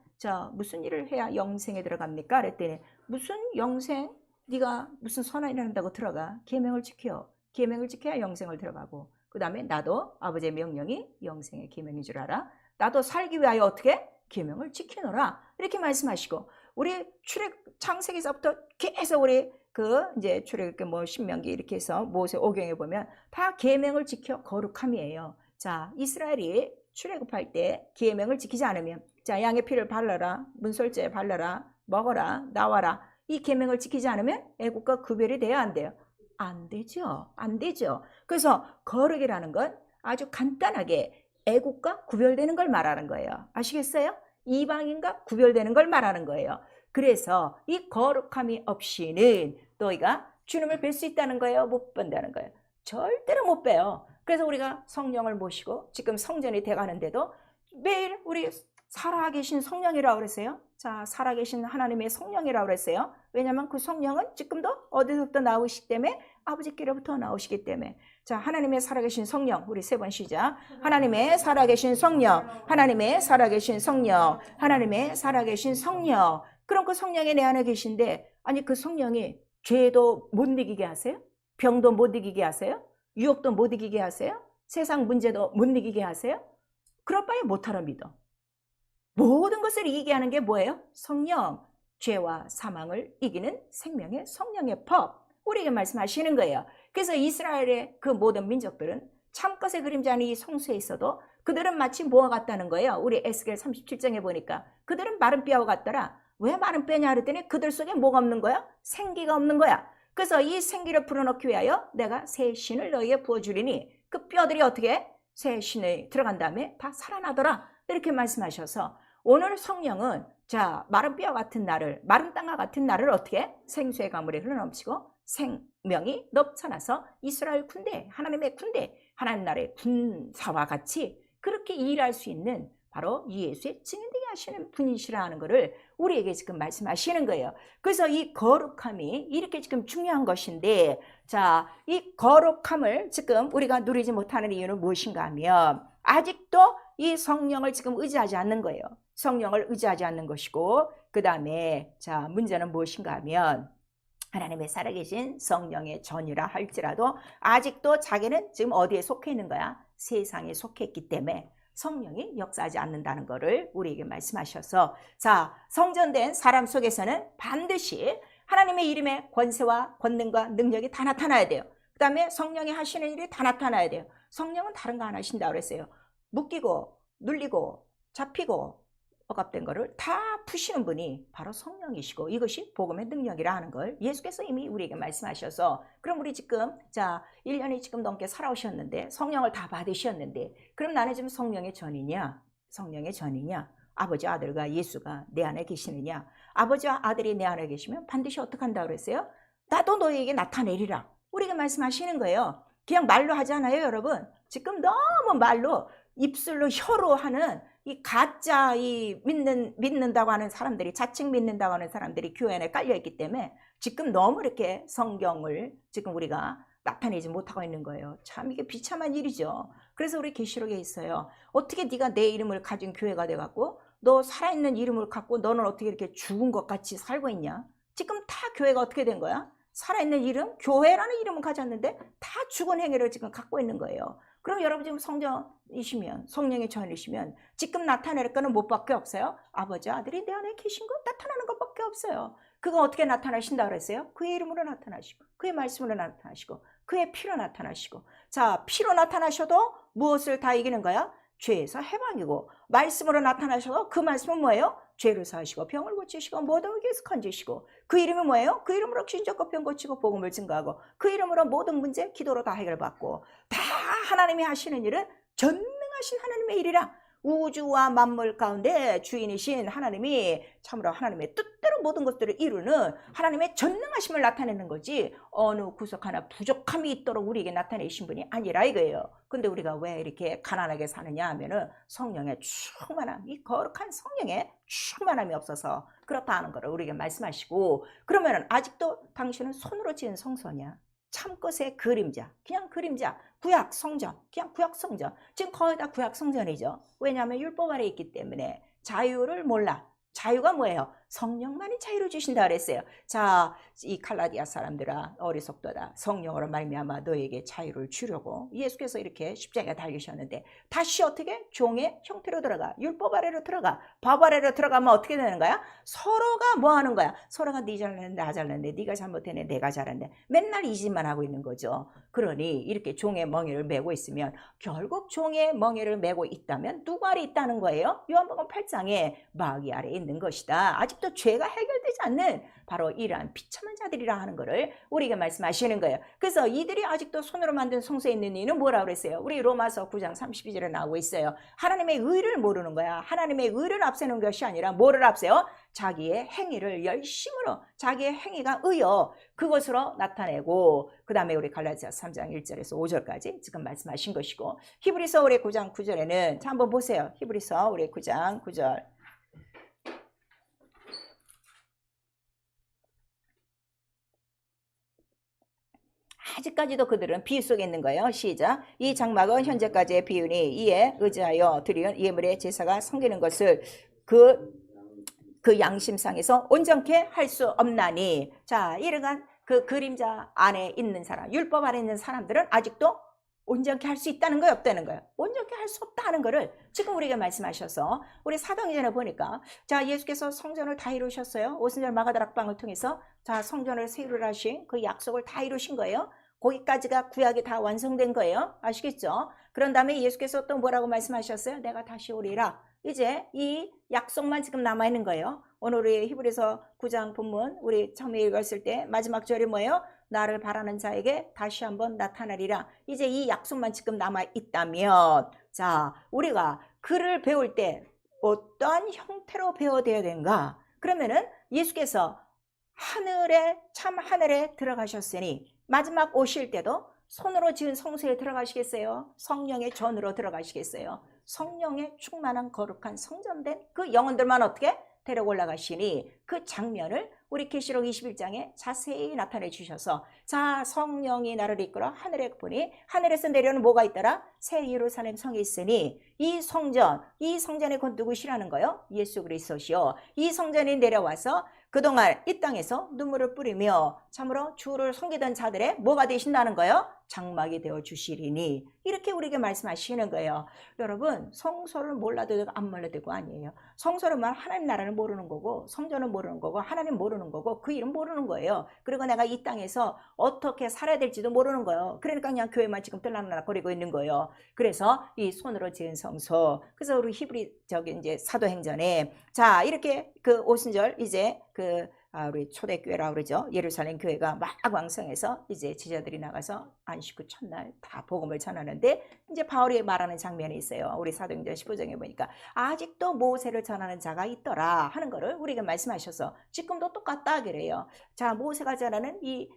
무슨 일을 해야 영생에 들어갑니까? 그랬더니 무슨 영생? 네가 무슨 선한 일을 한다고 들어가? 계명을 지켜. 계명을 지켜야 영생을 들어가고, 그 다음에 나도 아버지의 명령이 영생의 계명인 줄 알아. 나도 살기 위하여 어떻게? 계명을 지키노라. 이렇게 말씀하시고, 우리 창세기서부터 계속 우리 이제 출애굽기 뭐 신명기 이렇게 해서 모세 오경에 보면 다 계명을 지켜 거룩함이에요. 자, 이스라엘이 출애굽할 때 계명을 지키지 않으면, 자, 양의 피를 발라라, 문설주에 발라라, 먹어라, 나와라, 이 계명을 지키지 않으면 애국과 구별이 돼야 안 돼요? 안 되죠. 안 되죠. 그래서 거룩이라는 건 아주 간단하게 애국과 구별되는 걸 말하는 거예요. 아시겠어요? 이방인과 구별되는 걸 말하는 거예요. 그래서 이 거룩함이 없이는 너희가 주님을 뵐 수 있다는 거예요? 못 본다는 거예요? 절대로 못 봬요. 그래서 우리가 성령을 모시고 지금 성전이 돼가는데도 매일 우리 살아계신 성령이라고 그랬어요. 자, 살아계신 하나님의 성령이라고 그랬어요. 왜냐하면 그 성령은 지금도 어디서부터 나오시기 때문에 아버지께로부터 나오시기 때문에. 자, 하나님의 살아계신 성령, 우리 세 번 시작. 하나님의 살아계신 성령, 하나님의 살아계신 성령, 하나님의 살아계신 성령. 그럼 그 성령이 내 안에 계신데, 아니 그 성령이 죄도 못 이기게 하세요? 병도 못 이기게 하세요? 유혹도 못 이기게 하세요? 세상 문제도 못 이기게 하세요? 그럴 바에 못하라 믿어. 모든 것을 이기게 하는 게 뭐예요? 성령. 죄와 사망을 이기는 생명의 성령의 법. 우리에게 말씀하시는 거예요. 그래서 이스라엘의 그 모든 민족들은 참것의 그림자 안에 이 성소에 있어도 그들은 마치 뭐와 같다는 거예요. 우리 에스겔 37장에 보니까 그들은 마른 뼈와 같더라. 왜 마른 뼈냐 그랬더니 그들 속에 뭐가 없는 거야? 생기가 없는 거야. 그래서 이 생기를 불어넣기 위하여 내가 새 신을 너희에게 부어주리니 그 뼈들이 어떻게? 새 신에 들어간 다음에 다 살아나더라. 이렇게 말씀하셔서 오늘 성령은 자, 마른 뼈 같은 나를, 마른 땅과 같은 나를 어떻게? 생수의 가물이 흘러넘치고 생명이 넘쳐나서 이스라엘 군대, 하나님의 군대, 하나님 나라의 군사와 같이 그렇게 일할 수 있는 바로 예수의 증인되게 하시는 분이시라는 것을 우리에게 지금 말씀하시는 거예요. 그래서 이 거룩함이 이렇게 지금 중요한 것인데, 자, 이 거룩함을 지금 우리가 누리지 못하는 이유는 무엇인가 하면 아직도 이 성령을 지금 의지하지 않는 거예요. 성령을 의지하지 않는 것이고, 그 다음에 자, 문제는 무엇인가 하면 하나님의 살아계신 성령의 전이라 할지라도 아직도 자기는 지금 어디에 속해 있는 거야? 세상에 속해 있기 때문에 성령이 역사하지 않는다는 것을 우리에게 말씀하셔서, 자, 성전된 사람 속에서는 반드시 하나님의 이름의 권세와 권능과 능력이 다 나타나야 돼요. 그 다음에 성령이 하시는 일이 다 나타나야 돼요. 성령은 다른 거 안 하신다고 그랬어요. 묶이고 눌리고 잡히고 억압된 거를 다 푸시는 분이 바로 성령이시고, 이것이 복음의 능력이라 하는 걸 예수께서 이미 우리에게 말씀하셔서, 그럼 우리 지금 자 1년이 지금 넘게 살아오셨는데 성령을 다 받으셨는데, 그럼 나는 지금 성령의 전이냐? 성령의 전이냐? 아버지 아들과 예수가 내 안에 계시느냐? 아버지와 아들이 내 안에 계시면 반드시 어떻게 한다고 그랬어요? 나도 너희에게 나타내리라. 우리에게 말씀하시는 거예요. 그냥 말로 하잖아요, 여러분. 지금 너무 말로 입술로 혀로 하는 이 가짜 이 믿는다고 하는 사람들이, 자칭 믿는다고 하는 사람들이 교회 안에 깔려있기 때문에 지금 너무 이렇게 성경을 지금 우리가 나타내지 못하고 있는 거예요. 참 이게 비참한 일이죠. 그래서 우리 계시록에 있어요. 어떻게 네가 내 이름을 가진 교회가 돼갖고 너 살아있는 이름을 갖고 너는 어떻게 이렇게 죽은 것 같이 살고 있냐? 지금 다 교회가 어떻게 된 거야? 살아있는 이름, 교회라는 이름을 가졌는데 다 죽은 행위를 지금 갖고 있는 거예요. 그럼 여러분 지금 성전이시면, 성령의 전이시면 지금 나타낼 거는 뭐밖에 없어요? 아버지 아들이 내 안에 계신 것, 나타나는 것밖에 없어요. 그거 어떻게 나타나신다 그랬어요? 그의 이름으로 나타나시고, 그의 말씀으로 나타나시고, 그의 피로 나타나시고. 자, 피로 나타나셔도 무엇을 다 이기는 거야? 죄에서 해방이고, 말씀으로 나타나셔도 그 말씀은 뭐예요? 죄를 사하시고 병을 고치시고 모든 위기에서 건지시고, 그 이름이 뭐예요? 그 이름으로 신적과 병 고치고 복음을 증거하고, 그 이름으로 모든 문제 기도로 다 해결받고, 다 하나님이 하시는 일은 전능하신 하나님의 일이라. 우주와 만물 가운데 주인이신 하나님이 참으로 하나님의 뜻대로 모든 것들을 이루는 하나님의 전능하심을 나타내는 거지, 어느 구석 하나 부족함이 있도록 우리에게 나타내신 분이 아니라 이거예요. 근데 우리가 왜 이렇게 가난하게 사느냐 하면은 성령의 충만함, 이 거룩한 성령의 충만함이 없어서 그렇다 하는 거를 우리에게 말씀하시고, 그러면은 아직도 당신은 손으로 지은 성소냐? 참것의 그림자, 그냥 그림자, 구약 성전, 그냥 구약 성전. 지금 거의 다 구약 성전이죠. 왜냐하면 율법 아래 있기 때문에 자유를 몰라. 자유가 뭐예요? 성령만이 자유를 주신다 그랬어요. 자, 이 갈라디아 사람들아 어리석도다. 성령으로 말미암아 너에게 자유를 주려고 예수께서 이렇게 십자가에 달리셨는데 다시 어떻게? 종의 형태로 들어가. 율법 아래로 들어가. 법 아래로 들어가면 어떻게 되는 거야? 서로가 뭐 하는 거야? 서로가 네 잘났네 나 잘났네 네가 잘못했네 내가 잘했네 맨날 이 짓만 하고 있는 거죠. 그러니 이렇게 종의 멍에를 메고 있으면 결국 종의 멍에를 메고 있다면 누구 아래 있다는 거예요? 요한복음 8장에 마귀 아래 있는 것이다. 아직도 죄가 해결되지 않는 바로 이러한 비참한 자들이라 하는 것을 우리에게 말씀하시는 거예요. 그래서 이들이 아직도 손으로 만든 성소에 있는 이유는 뭐라고 그랬어요? 우리 로마서 9장 32절에 나오고 있어요. 하나님의 의를 모르는 거야. 하나님의 의를 앞세우는 것이 아니라 뭐를 앞세워? 자기의 행위를 열심으로 자기의 행위가 의여 그것으로 나타내고 그 다음에 우리 갈라디아 3장 1절에서 5절까지 지금 말씀하신 것이고 히브리서 우리 9장 9절에는 자 한번 보세요. 히브리서 우리 9장 9절 아직까지도 그들은 비유 속에 있는 거예요. 시작. 이 장막은 현재까지의 비유니 이에 의지하여 드리운 예물의 제사가 섬기는 것을 그 양심상에서 온전케 할 수 없나니. 자, 이러한 그 그림자 안에 있는 사람, 율법 안에 있는 사람들은 아직도 온전케 할 수 있다는 거예요, 없다는 거예요? 온전케 할 수 없다는 거를 지금 우리에게 말씀하셔서 우리 사도행전에 보니까 자 예수께서 성전을 다 이루셨어요. 오순절 마가다락방을 통해서 자 성전을 세우라 하신 그 약속을 다 이루신 거예요. 거기까지가 구약이 다 완성된 거예요. 아시겠죠? 그런 다음에 예수께서 또 뭐라고 말씀하셨어요? 내가 다시 오리라. 이제 이 약속만 지금 남아있는 거예요. 오늘 우리 히브리서 9장 본문 우리 처음에 읽었을 때 마지막 절이 뭐예요? 나를 바라는 자에게 다시 한번 나타나리라. 이제 이 약속만 지금 남아있다면 자 우리가 글을 배울 때 어떠한 형태로 배워야 되는가? 그러면은 예수께서 참 하늘에 들어가셨으니 마지막 오실 때도 손으로 지은 성소에 들어가시겠어요? 성령의 전으로 들어가시겠어요? 성령의 충만한 거룩한 성전된 그 영혼들만 어떻게 데려 올라가시니 그 장면을 우리 계시록 21장에 자세히 나타내 주셔서 자 성령이 나를 이끌어 하늘에 보니 하늘에서 내려오는 뭐가 있더라? 새 예루살렘 성이 있으니 이 성전이 곧 누구시라는 거요? 예수 그리스도시요. 이 성전이 내려와서 그동안 이 땅에서 눈물을 뿌리며 참으로 주를 섬기던 자들의 뭐가 되신다는 거예요? 장막이 되어 주시리니 이렇게 우리에게 말씀하시는 거예요. 여러분 성소를 몰라도 되고 안 몰라도 되고 아니에요. 성소를 말 하나님 나라를 모르는 거고 성전은 모르는 거고 하나님 모르는 거고 그 이름 모르는 거예요. 그리고 내가 이 땅에서 어떻게 살아야 될지도 모르는 거예요. 그러니까 그냥 교회만 지금 들락날락거리고 있는 거예요. 그래서 이 손으로 지은 성소 그래서 우리 히브리 이제 사도행전에 자 이렇게 그 오순절 이제 우리 초대교회라고 그러죠. 예루살렘 교회가 막 왕성해서 이제 제자들이 나가서 안식 후 첫날 다 복음을 전하는데 이제 바울이 말하는 장면이 있어요. 우리 사도행전 15장에 보니까 아직도 모세를 전하는 자가 있더라 하는 거를 우리가 말씀하셔서 지금도 똑같다 그래요. 자 모세가 전하는 이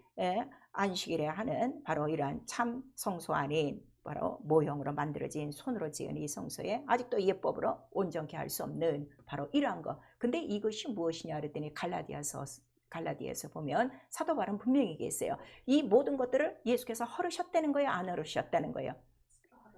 안식일에 하는 바로 이러한 참 성소 아닌 바로 모형으로 만들어진 손으로 지은 이 성소에 아직도 예법으로 온전케 할 수 없는 바로 이러한 거. 근데 이것이 무엇이냐 그랬더니 갈라디아에서 보면 사도 바울은 분명히 얘기했어요. 이 모든 것들을 예수께서 허르셨다는 거예요? 안 허르셨다는 거예요?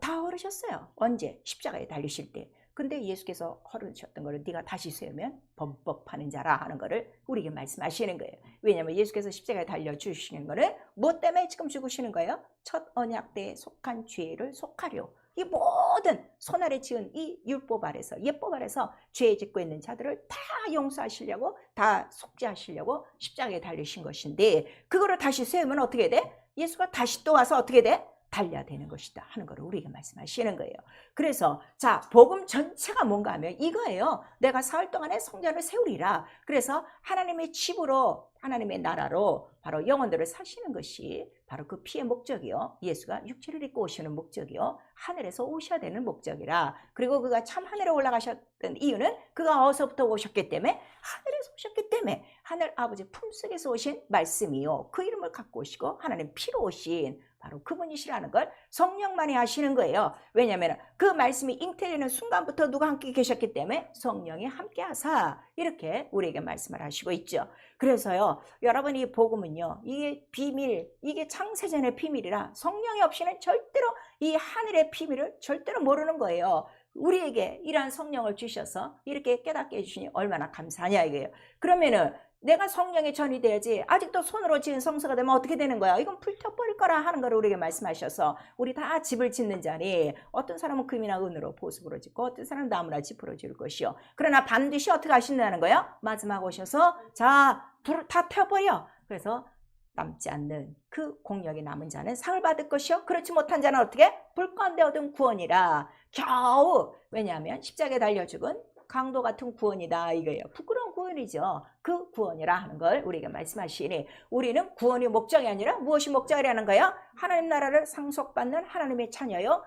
다 허르셨어요. 언제? 십자가에 달리실 때. 근데 예수께서 허르셨던 거를 네가 다시 세우면 범법하는 자라 하는 거를 우리에게 말씀하시는 거예요. 왜냐하면 예수께서 십자가에 달려주시는 거는 뭐 때문에 지금 죽으시는 거예요? 첫 언약 때에 속한 죄를 속하려. 이 모든 손 아래 지은 이 율법 아래서 예법 아래서 죄 짓고 있는 자들을 다 용서하시려고 다 속죄하시려고 십자가에 달리신 것인데 그거를 다시 세우면 어떻게 돼? 예수가 다시 또 와서 어떻게 돼? 달려야 되는 것이다 하는 걸 우리에게 말씀하시는 거예요. 그래서 자 복음 전체가 뭔가 하면 이거예요. 내가 사흘 동안에 성전을 세우리라. 그래서 하나님의 집으로 하나님의 나라로 바로 영혼들을 사시는 것이 바로 그 피의 목적이요. 예수가 육체를 입고 오시는 목적이요. 하늘에서 오셔야 되는 목적이라. 그리고 그가 참 하늘에 올라가셨던 이유는 그가 어디서부터 오셨기 때문에 하늘에서 오셨기 때문에 하늘 아버지 품속에서 오신 말씀이요. 그 이름을 갖고 오시고 하나님 피로 오신 바로 그분이시라는 걸 성령만이 하시는 거예요. 왜냐하면 그 말씀이 잉태되는 순간부터 누가 함께 계셨기 때문에 성령이 함께 하사 이렇게 우리에게 말씀을 하시고 있죠. 그래서요 여러분 이 복음은요 이게 비밀 이게 창세전의 비밀이라 성령이 없이는 절대로 이 하늘의 비밀을 절대로 모르는 거예요. 우리에게 이러한 성령을 주셔서 이렇게 깨닫게 해주시니 얼마나 감사하냐 이거예요. 그러면은 내가 성령에 전이 돼야지. 아직도 손으로 지은 성소가 되면 어떻게 되는 거야? 이건 불태워버릴 거라 하는 걸 우리에게 말씀하셔서 우리 다 집을 짓는 자니 어떤 사람은 금이나 은으로 보습으로 짓고 어떤 사람은 나무나 짚으로 지을 것이요. 그러나 반드시 어떻게 하신다는 거예요? 마지막 오셔서 자 불을 다 태워버려. 그래서 남지 않는 그 공력이 남은 자는 상을 받을 것이요. 그렇지 못한 자는 어떻게? 불 가운데 얻은 구원이라. 겨우 왜냐하면 십자가에 달려 죽은 강도 같은 구원이다 이거예요. 부끄러운 구원이죠. 그 구원이라 하는 걸 우리에게 말씀하시니 우리는 구원이 목적이 아니라 무엇이 목적이라는 거예요? 하나님 나라를 상속받는 하나님의 자녀요.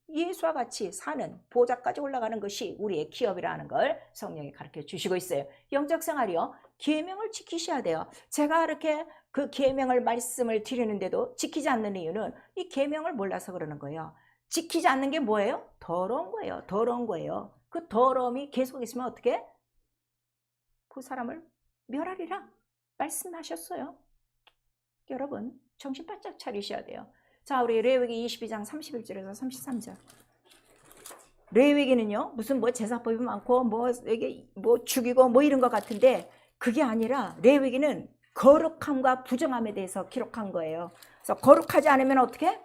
예수와 같이 사는 보좌까지 올라가는 것이 우리의 기업이라는 걸 성령이 가르쳐 주시고 있어요. 영적 생활이요. 계명을 지키셔야 돼요. 제가 이렇게 그 계명을 말씀을 드리는데도 지키지 않는 이유는 이 계명을 몰라서 그러는 거예요. 지키지 않는 게 뭐예요? 더러운 거예요. 더러운 거예요. 그 더러움이 계속 있으면 어떻게? 그 사람을 멸하리라 말씀하셨어요. 여러분 정신 바짝 차리셔야 돼요. 자, 우리 레위기 22장 31절에서 33절. 레위기는요 무슨 뭐 제사법이 많고 뭐 이게 뭐 죽이고 뭐 이런 것 같은데 그게 아니라 레위기는 거룩함과 부정함에 대해서 기록한 거예요. 그래서 거룩하지 않으면 어떻게?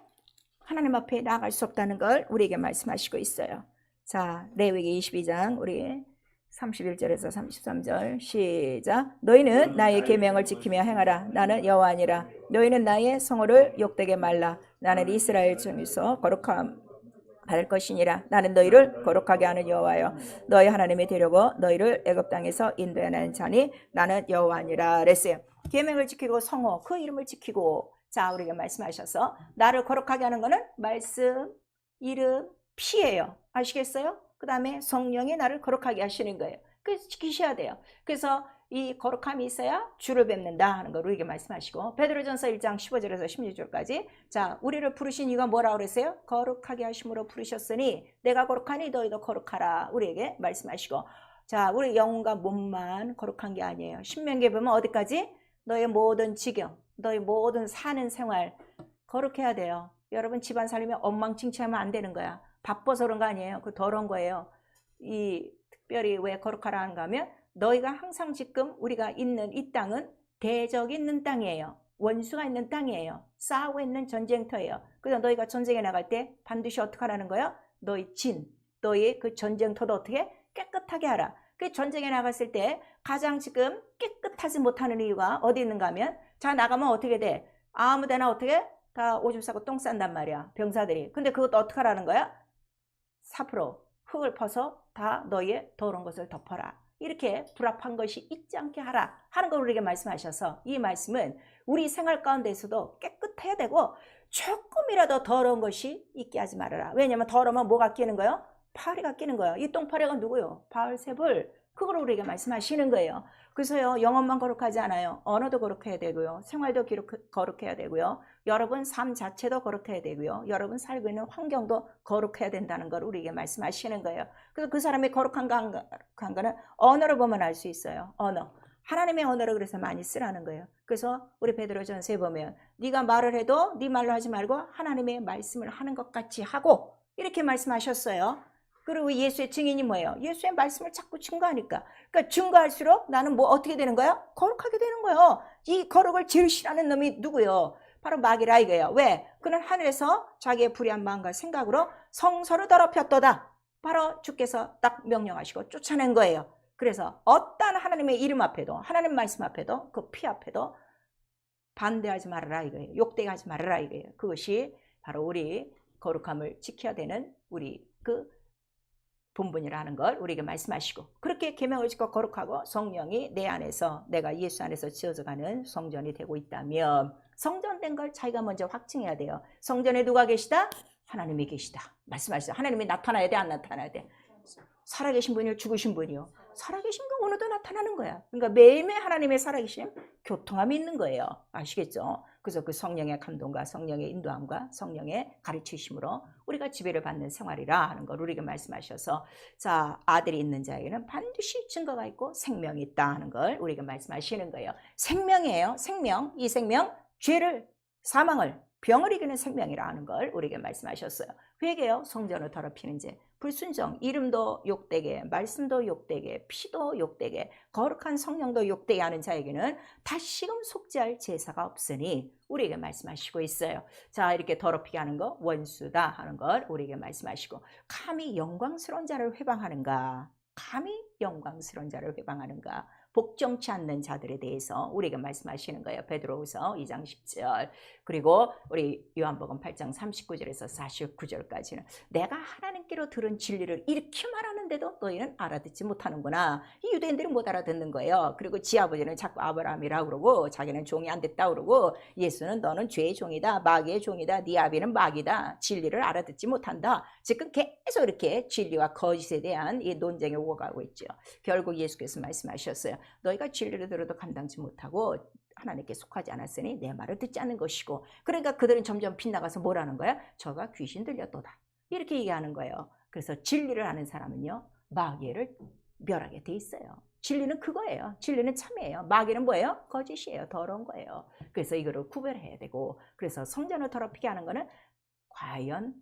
하나님 앞에 나아갈 수 없다는 걸 우리에게 말씀하시고 있어요. 자, 레위기 22장 우리 31절에서 33절 시작. 너희는 나의 계명을 지키며 행하라. 나는 여호와니라. 너희는 나의 성호를 욕되게 말라. 나는 이스라엘 중에서 거룩함 받을 것이니라. 나는 너희를 거룩하게 하는 여호와여. 너희 하나님이 되려고 너희를 애굽 땅에서 인도해낸 자니 나는 여호와니라 그랬어요. 계명을 지키고 성호 그 이름을 지키고 자 우리가 말씀하셔서 나를 거룩하게 하는 거는 말씀, 이름, 피예요. 아시겠어요? 그 다음에 성령이 나를 거룩하게 하시는 거예요. 그래서 지키셔야 돼요. 그래서 이 거룩함이 있어야 주를 뵙는다 하는 걸 우리에게 말씀하시고 베드로전서 1장 15절에서 16절까지 자 우리를 부르신 이유가 뭐라고 그랬어요? 거룩하게 하심으로 부르셨으니 내가 거룩하니 너희도 거룩하라 우리에게 말씀하시고 자 우리 영혼과 몸만 거룩한 게 아니에요. 신명기에 보면 어디까지? 너의 모든 지경, 너의 모든 사는 생활 거룩해야 돼요. 여러분 집안 살림에 엉망진창하면 안 되는 거야. 바빠서 그런 거 아니에요. 그 더러운 거예요. 이 특별히 왜 거룩하라 하는가 하면 너희가 항상 지금 우리가 있는 이 땅은 대적이 있는 땅이에요. 원수가 있는 땅이에요. 싸우고 있는 전쟁터예요. 그래서 너희가 전쟁에 나갈 때 반드시 어떻게 하라는 거예요? 너희 너희 그 전쟁터도 어떻게 깨끗하게 하라. 그 전쟁에 나갔을 때 가장 지금 깨끗하지 못하는 이유가 어디 있는가 하면 자 나가면 어떻게 돼? 아무데나 어떻게? 다 오줌 싸고 똥 싼단 말이야. 병사들이. 근데 그것도 어떻게 하라는 거야? 삽으로 흙을 퍼서 다 너희의 더러운 것을 덮어라. 이렇게 불합한 것이 있지 않게 하라 하는 걸 우리에게 말씀하셔서 이 말씀은 우리 생활 가운데서도 깨끗해야 되고 조금이라도 더러운 것이 있게 하지 말아라. 왜냐하면 더러우면 뭐가 끼는 거예요? 파리가 끼는 거예요. 이 똥파리가 누구요? 바알세불. 그걸 우리에게 말씀하시는 거예요. 그래서요 영혼만 거룩하지 않아요. 언어도 거룩해야 되고요. 생활도 거룩해야 되고요. 여러분 삶 자체도 거룩해야 되고요. 여러분 살고 있는 환경도 거룩해야 된다는 걸 우리에게 말씀하시는 거예요. 그래서 그 사람이 거룩한가 한 거는 언어를 보면 알 수 있어요. 언어. 하나님의 언어를 그래서 많이 쓰라는 거예요. 그래서 우리 베드로전서에 보면 네가 말을 해도 네 말로 하지 말고 하나님의 말씀을 하는 것 같이 하고 이렇게 말씀하셨어요. 그리고 예수의 증인이 뭐예요? 예수의 말씀을 자꾸 증거하니까. 그러니까 증거할수록 나는 뭐 어떻게 되는 거야? 거룩하게 되는 거예요. 이 거룩을 제일 싫어하는 놈이 누구요? 바로 마귀라 이거예요. 왜? 그는 하늘에서 자기의 불의한 마음과 생각으로 성소를 더럽혔도다. 바로 주께서 딱 명령하시고 쫓아낸 거예요. 그래서 어떤 하나님의 이름 앞에도 하나님 말씀 앞에도 그 피 앞에도 반대하지 말아라 이거예요. 욕되게 하지 말아라 이거예요. 그것이 바로 우리 거룩함을 지켜야 되는 우리 그 본분이라는 걸 우리에게 말씀하시고 그렇게 계명을 지켜 거룩하고 성령이 내 안에서 내가 예수 안에서 지어져가는 성전이 되고 있다면 성전된 걸 자기가 먼저 확증해야 돼요. 성전에 누가 계시다? 하나님이 계시다. 말씀하시죠. 하나님이 나타나야 돼? 안 나타나야 돼? 살아계신 분이요? 죽으신 분이요? 살아계신 거 오늘도 나타나는 거야. 그러니까 매일매일 하나님의 살아계심 교통함이 있는 거예요. 아시겠죠? 그래서 그 성령의 감동과 성령의 인도함과 성령의 가르치심으로 우리가 지배를 받는 생활이라 하는 걸 우리에게 말씀하셔서 자 아들이 있는 자에게는 반드시 증거가 있고 생명이 있다 하는 걸 우리에게 말씀하시는 거예요. 생명이에요. 생명. 이 생명 죄를 사망을 병을 이기는 생명이라 하는 걸 우리에게 말씀하셨어요. 회개요, 성전을 더럽히는 죄, 불순종, 이름도 욕되게, 말씀도 욕되게, 피도 욕되게, 거룩한 성령도 욕되게 하는 자에게는 다시금 속죄할 제사가 없으니 우리에게 말씀하시고 있어요. 자, 이렇게 더럽히게 하는 거 원수다 하는 걸 우리에게 말씀하시고, 감히 영광스러운 자를 회방하는가? 감히 영광스러운 자를 회방하는가? 복종치 않는 자들에 대해서 우리에게 말씀하시는 거예요. 베드로후서 2장 10절, 그리고 우리 요한복음 8장 39절에서 49절까지는 내가 하나님께로 들은 진리를 이렇게 말하는데도 너희는 알아듣지 못하는구나. 이 유대인들은 못 알아듣는 거예요. 그리고 지 아버지는 자꾸 아브라함이라고 그러고 자기는 종이 안 됐다고 그러고, 예수는 너는 죄의 종이다, 마귀의 종이다, 네 아비는 마귀다, 진리를 알아듣지 못한다. 지금 계속 이렇게 진리와 거짓에 대한 이 논쟁이 오고 가고 있죠. 결국 예수께서 말씀하셨어요. 너희가 진리를 들어도 감당치 못하고 하나님께 속하지 않았으니 내 말을 듣지 않는 것이고, 그러니까 그들은 점점 빗나가서 뭐라는 거야? 저가 귀신 들렸도다, 이렇게 얘기하는 거예요. 그래서 진리를 아는 사람은요, 마귀를 멸하게 돼 있어요. 진리는 그거예요. 진리는 참이에요. 마귀는 뭐예요? 거짓이에요. 더러운 거예요. 그래서 이거를 구별해야 되고, 그래서 성전을 더럽히게 하는 거는 과연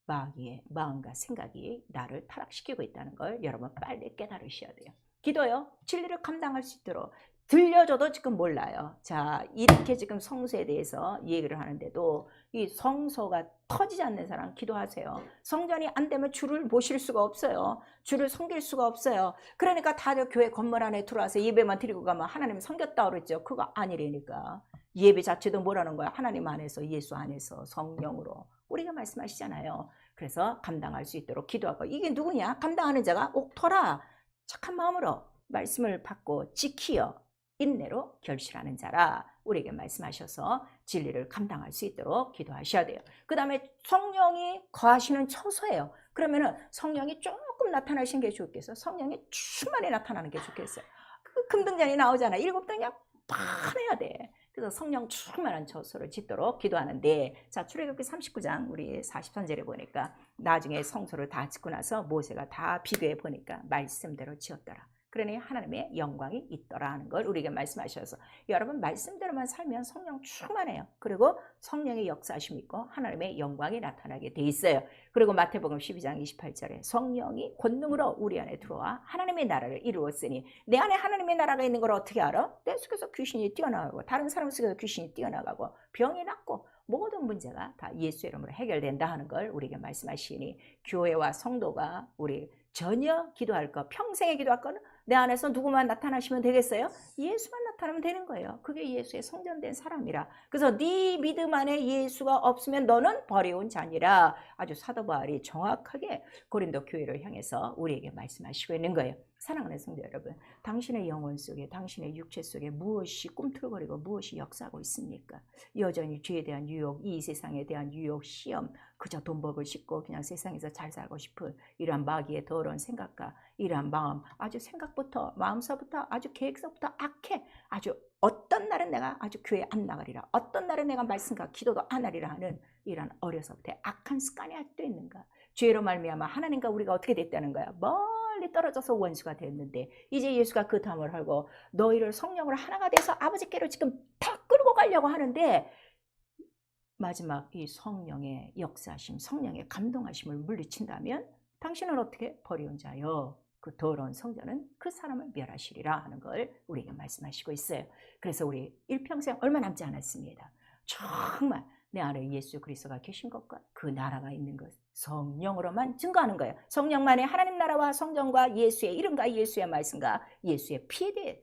마귀의 마음과 생각이 나를 타락시키고 있다는 걸 여러분 빨리 깨달으셔야 돼요. 기도요, 진리를 감당할 수 있도록 들려줘도 지금 몰라요. 자, 이렇게 지금 성소에 대해서 얘기를 하는데도 이 성소가 터지지 않는 사람 기도하세요. 성전이 안 되면 주를 모실 수가 없어요. 주를 섬길 수가 없어요. 그러니까 다들 교회 건물 안에 들어와서 예배만 드리고 가면 하나님 섬겼다 그랬죠. 그거 아니라니까. 예배 자체도 뭐라는 거야? 하나님 안에서, 예수 안에서, 성령으로 우리가 말씀하시잖아요. 그래서 감당할 수 있도록 기도하고, 이게 누구냐? 감당하는 자가 옥토라 착한 마음으로 말씀을 받고 지키어 인내로 결실하는 자라 우리에게 말씀하셔서 진리를 감당할 수 있도록 기도하셔야 돼요. 그 다음에 성령이 거하시는 처소예요. 그러면은 성령이 조금 나타나신 게 좋겠어요? 성령이 충만히 나타나는 게 좋겠어요? 그 금등잔이 나오잖아. 7등이야 반해야 돼. 그래서 성령 충만한 처소를 짓도록 기도하는데, 자, 출애굽기 39장 우리 43절에 보니까 나중에 성소를 다 짓고 나서 모세가 다 비교해 보니까 말씀대로 지었더라. 그러니 하나님의 영광이 있더라 하는 걸 우리에게 말씀하셔서, 여러분 말씀대로만 살면 성령 충만해요. 그리고 성령의 역사하심이 있고 하나님의 영광이 나타나게 돼 있어요. 그리고 마태복음 12장 28절에 성령이 권능으로 우리 안에 들어와 하나님의 나라를 이루었으니, 내 안에 하나님의 나라가 있는 걸 어떻게 알아? 내 속에서 귀신이 뛰어나가고 다른 사람 속에서 귀신이 뛰어나가고 병이 낫고 모든 문제가 다 예수 이름으로 해결된다 하는 걸 우리에게 말씀하시니, 교회와 성도가 우리 전혀 기도할 거, 평생에 기도할 거는 내 안에서 누구만 나타나시면 되겠어요? 예수만 나타나면 되는 거예요. 그게 예수의 성전된 사람이라. 그래서 네 믿음 안에 예수가 없으면 너는 버려온 자니라. 아주 사도 바울이 정확하게 고린도 교회를 향해서 우리에게 말씀하시고 있는 거예요. 사랑하는 성도 여러분, 당신의 영혼 속에, 당신의 육체 속에 무엇이 꿈틀거리고 무엇이 역사하고 있습니까? 여전히 죄에 대한 유혹, 이 세상에 대한 유혹, 시험, 그저 돈 벌고 싶고 그냥 세상에서 잘 살고 싶은 이러한 마귀의 더러운 생각과 이러한 마음, 아주 생각부터 마음서부터 아주 계획서부터 악해. 아주 어떤 날은 내가 아주 교회 안 나가리라, 어떤 날은 내가 말씀과 기도도 안 하리라 하는 이러한 어려서부터 악한 습관이 아직도 있는가? 죄로 말미암아 하나님과 우리가 어떻게 됐다는 거야? 멀리 떨어져서 원수가 됐는데 이제 예수가 그 담을 헐고 너희를 성령으로 하나가 돼서 아버지께로 지금 다 끌고 가려고 하는데, 마지막 이 성령의 역사하심, 성령의 감동하심을 물리친다면 당신은 어떻게? 버려온 자여 그 더러운 성전은 그 사람을 멸하시리라 하는 걸 우리에게 말씀하시고 있어요. 그래서 우리 일평생 얼마 남지 않았습니다. 정말 내 안에 예수 그리스도가 계신 것과 그 나라가 있는 것, 성령으로만 증거하는 거예요. 성령만의 하나님 나라와 성전과 예수의 이름과 예수의 말씀과 예수의 피에 대해,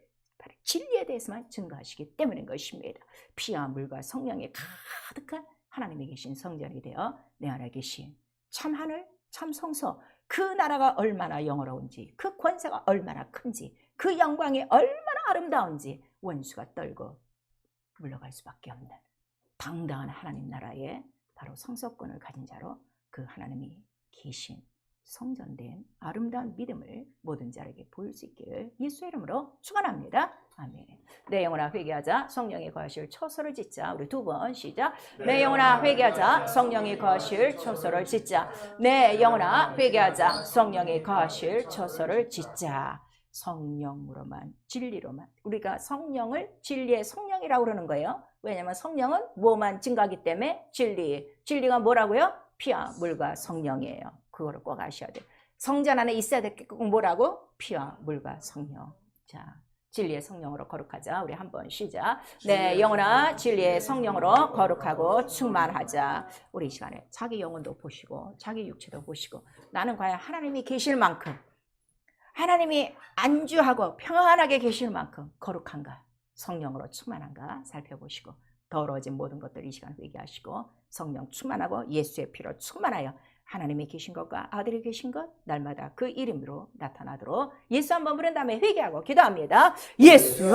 진리에 대해서만 증거하시기 때문인 것입니다. 피와 물과 성령이 가득한 하나님이 계신 성전이 되어 내 안에 계신 참 하늘, 참 성소, 그 나라가 얼마나 영어로운지, 그 권세가 얼마나 큰지, 그 영광이 얼마나 아름다운지 원수가 떨고 물러갈 수밖에 없는 당당한 하나님 나라의 바로 성소권을 가진 자로 그 하나님이 계신 성전된 아름다운 믿음을 모든 자에게 보일 수 있기를 예수의 이름으로 축원합니다. 아멘. 내 영혼아 회개하자, 성령이 거하실 처소를 짓자. 우리 두 번 시작. 내 영혼아 회개하자, 성령이 거하실 처소를 짓자. 내 영혼아 회개하자, 성령이 거하실 처소를 짓자. 성령으로만, 진리로만. 우리가 성령을 진리의 성령이라고 그러는 거예요. 왜냐하면 성령은 뭐만 증가하기 때문에 진리가 뭐라고요? 피와 물과 성령이에요. 그거를 꼭 아셔야 돼요. 성전 안에 있어야 될 게 꼭 뭐라고? 피와 물과 성령. 자, 진리의 성령으로 거룩하자. 우리 한번 시작. 네, 영혼아 진리의 성령으로 거룩하고 충만하자. 우리 이 시간에 자기 영혼도 보시고 자기 육체도 보시고 나는 과연 하나님이 계실 만큼, 하나님이 안주하고 평안하게 계실 만큼 거룩한가, 성령으로 충만한가 살펴보시고 더러워진 모든 것들 이 시간 회개하시고 성령 충만하고 예수의 피로 충만하여 하나님이 계신 것과 아들이 계신 것 날마다 그 이름으로 나타나도록 예수 한번 부른 다음에 회개하고 기도합니다. 예수!